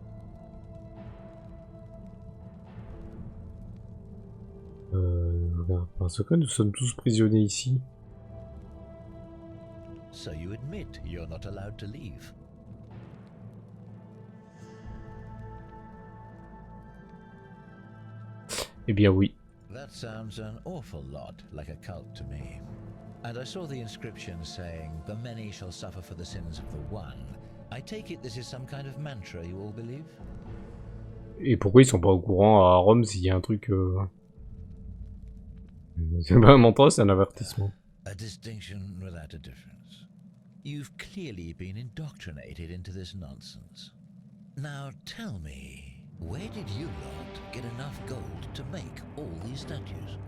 S1: Parce que nous sommes tous prisonniers ici.
S9: So you admit you're not allowed to leave?
S1: Eh bien oui.
S9: That sounds an awful lot like a cult to me. And I saw the inscription saying, "The many shall suffer for the sins of the one." I take it this is some kind of mantra you all believe?
S1: Et pourquoi ils sont pas au courant à Rome s'il y a un truc... C'est pas un mantra, c'est un avertissement.
S9: A distinction without a difference. You've clearly been indoctrinated into this nonsense. Now tell me, where did you lot get enough gold to make all these statues?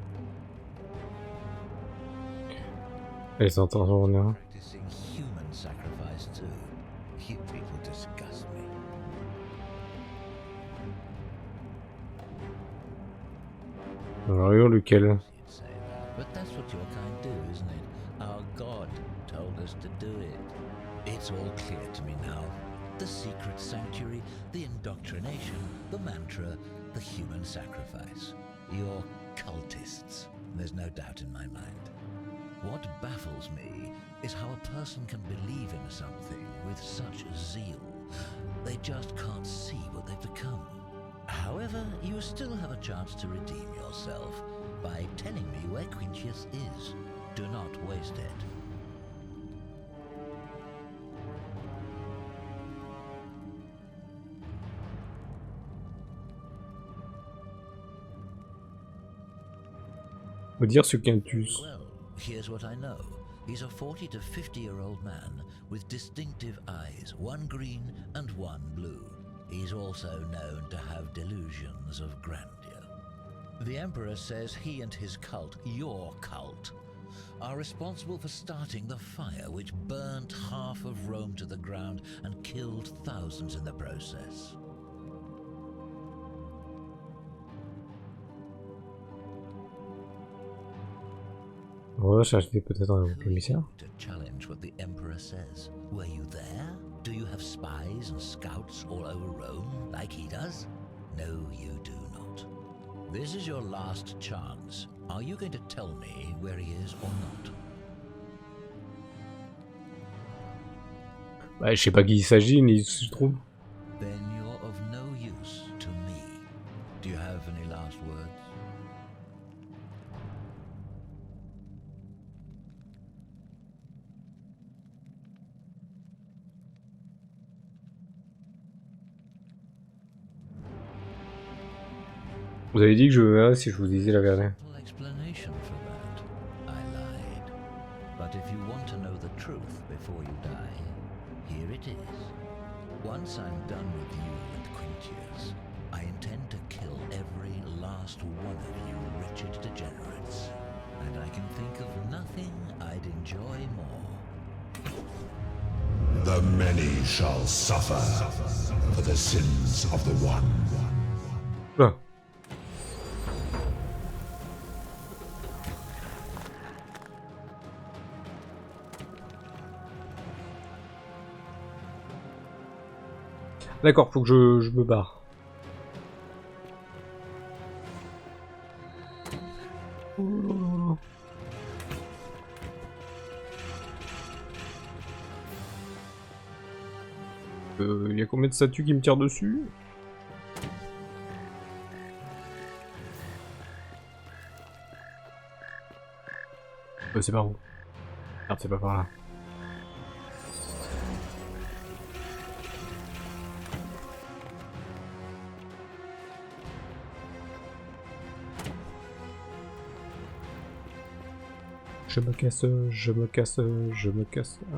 S1: Elle s'entend là.
S9: Practicing human sacrifice too. You people disgust me.
S1: Alors, lequel?
S9: But that's what your kind do, isn't it? Our God told us to do it. It's all clear to me now. The secret sanctuary, the indoctrination, the mantra, the human sacrifice. You're cultists, there's no doubt in my mind. What baffles me is how a person can believe in something with such zeal. They just can't see what they've become. However, you still have a chance to redeem yourself by telling me where Quintius is. Do not waste it.
S1: Faut dire ce Quintus.
S9: Well, here's what I know. He's a 40 to 50-year-old man with distinctive eyes, one green and one blue. He's also known to have delusions of grandeur. The Emperor says he and his cult, your cult, are responsible for starting the fire which burnt half of Rome to the ground and killed thousands in the process.
S1: On va chercher peut-être un commissaire.
S9: To challenge what the Emperor says. Were you there? Do you have spies and scouts all over Rome like he does? No, you do not. This is your last chance. Are you going to tell me where he is or not?
S1: Bah, je sais pas qui il s'agit ni où se trouve.
S9: Then you're of no use to me. Do you have any last words?
S1: Vous avez dit que je verrais si je vous disais la vérité.
S9: Explanation for that. I lied. But if you want to know the truth before you die, here it is. Once I'm done with you and Quintius, I intend to kill every last one of you wretched degenerates. And I can think of nothing I'd enjoy more.
S14: The many shall suffer for the sins of the one.
S1: Ah. D'accord, faut que je me barre. Y a combien de statues qui me tirent dessus? C'est par où? Merde, c'est pas par là. Je me casse, je me casse, je me casse. Ah.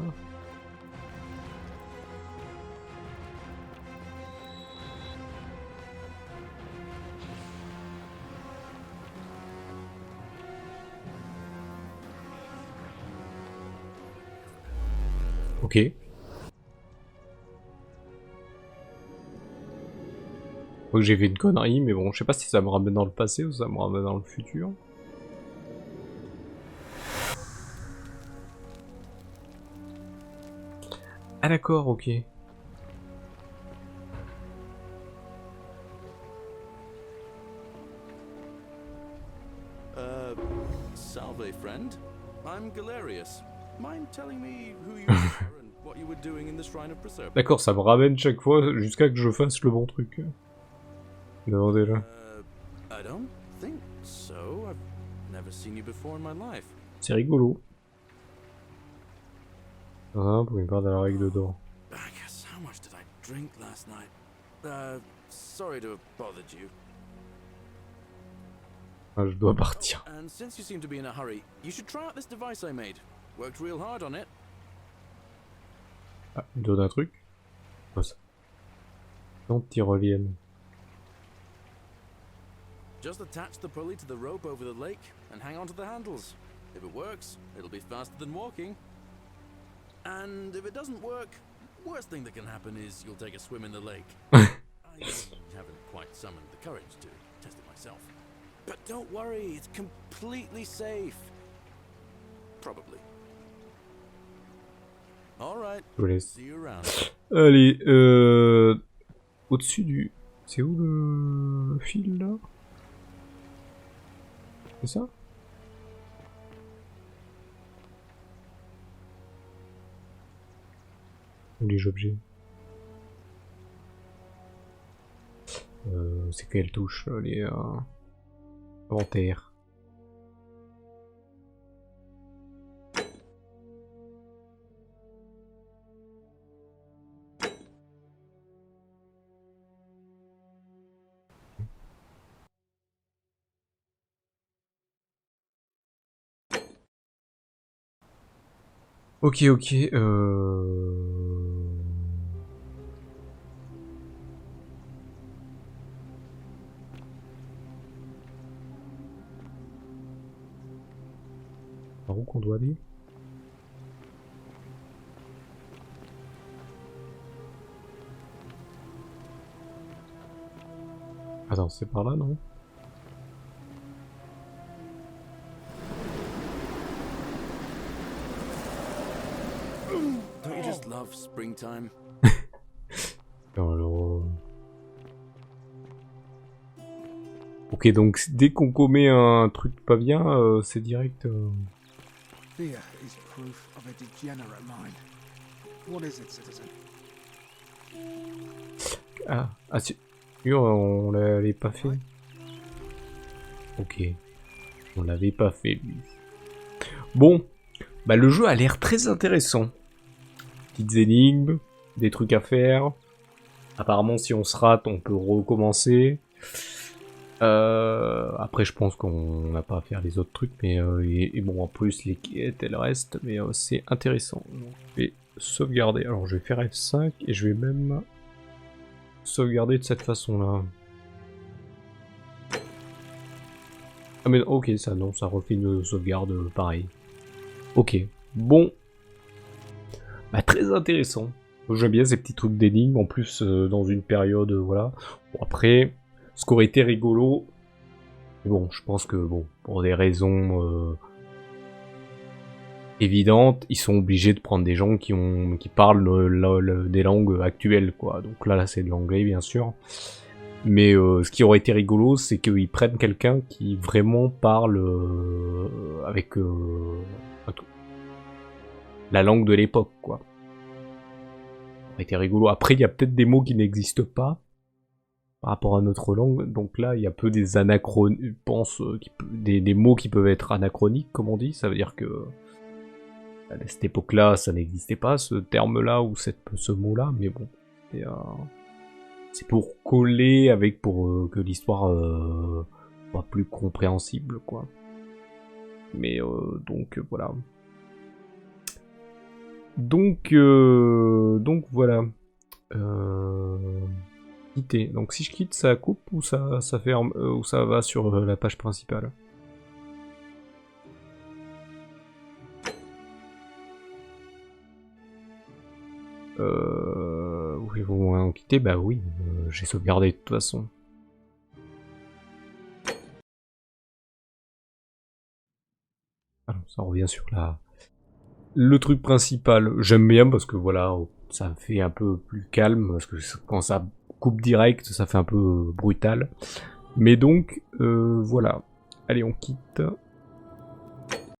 S1: Ok. Faut que j'ai fait une connerie, mais bon, je sais pas si ça me ramène dans le passé ou ça me ramène dans le futur. Ah d'accord, ok.
S4: Salve, friend. I'm Galerius. Mind telling me who you are and what you were doing in the Shrine of Preserve?
S1: D'accord, ça me ramène chaque fois jusqu'à que je fasse le bon truc. Demandez là.
S4: I don't think so. I've never seen you before in my life.
S1: C'est rigolo. Ah, pour une part de la règle d'or.
S4: I guess how much did I drink last night? Sorry to have bothered you.
S1: Ah, je dois partir.
S4: And since you seem to be in a hurry, you should try out this device I made. Worked real hard on it.
S1: Ah, il donne un truc. Quoi ça? Quand ils reviennent.
S4: Just attach the pulley to the rope over the lake and hang on to the handles. If it works, it'll be faster than walking. And if it doesn't work, worst thing that can happen is you'll take a swim in the lake. I haven't quite summoned the courage to test it myself. But don't worry, it's completely safe. Probably. All right. See you around.
S1: Allez, au-dessus du... C'est où le fil, là? C'est ça? Ou les objets? C'est quelle touche, là, les... inventaires. Ok, ok, Par où qu'on doit aller? Attends, c'est par là, non?
S4: Don't you just love springtime?
S1: Alors... Ok, donc dès qu'on commet un truc pas bien, c'est direct...
S7: Fear is proof of a degenerate mind. What is it, citizen?
S1: Ah, sûr, on l'avait pas fait. Ok. On l'avait pas fait, lui. Bon. Bah, le jeu a l'air très intéressant. Petites énigmes, des trucs à faire. Apparemment, si on se rate, on peut recommencer. Après, je pense qu'on n'a pas à faire les autres trucs, mais et bon, en plus, les quêtes, elles restent, mais c'est intéressant. Donc, je vais sauvegarder. Alors, je vais faire F5 et je vais même sauvegarder de cette façon-là. Ah mais ok, ça non, ça refait une sauvegarde pareil. Ok, bon. Bah, très intéressant. J'aime bien ces petits trucs d'énigmes, en plus dans une période, voilà. Bon, après, ce qui aurait été rigolo, bon, je pense que, bon, pour des raisons évidentes, ils sont obligés de prendre des gens qui parlent des langues actuelles, quoi. Donc là c'est de l'anglais, bien sûr. Mais ce qui aurait été rigolo, c'est qu'ils prennent quelqu'un qui vraiment parle avec la langue de l'époque, quoi. Ça aurait été rigolo. Après, il y a peut-être des mots qui n'existent pas par rapport à notre langue. Donc là, il y a peu des anachronismes, je pense, des mots qui peuvent être anachroniques, comme on dit. Ça veut dire que à cette époque-là, ça n'existait pas, ce terme-là ou ce mot-là. Mais bon, c'est pour coller avec, pour que l'histoire soit plus compréhensible, quoi. Mais donc voilà. Donc voilà. Quitter. Donc si je quitte, ça coupe ou ça ferme ou ça va sur la page principale. Oui, vous en quitter, bah oui, j'ai sauvegardé de toute façon. Alors, ça revient sur le truc principal. J'aime bien parce que voilà, ça fait un peu plus calme, parce que quand ça coupe direct, ça fait un peu brutal. Mais donc, voilà. Allez, on quitte.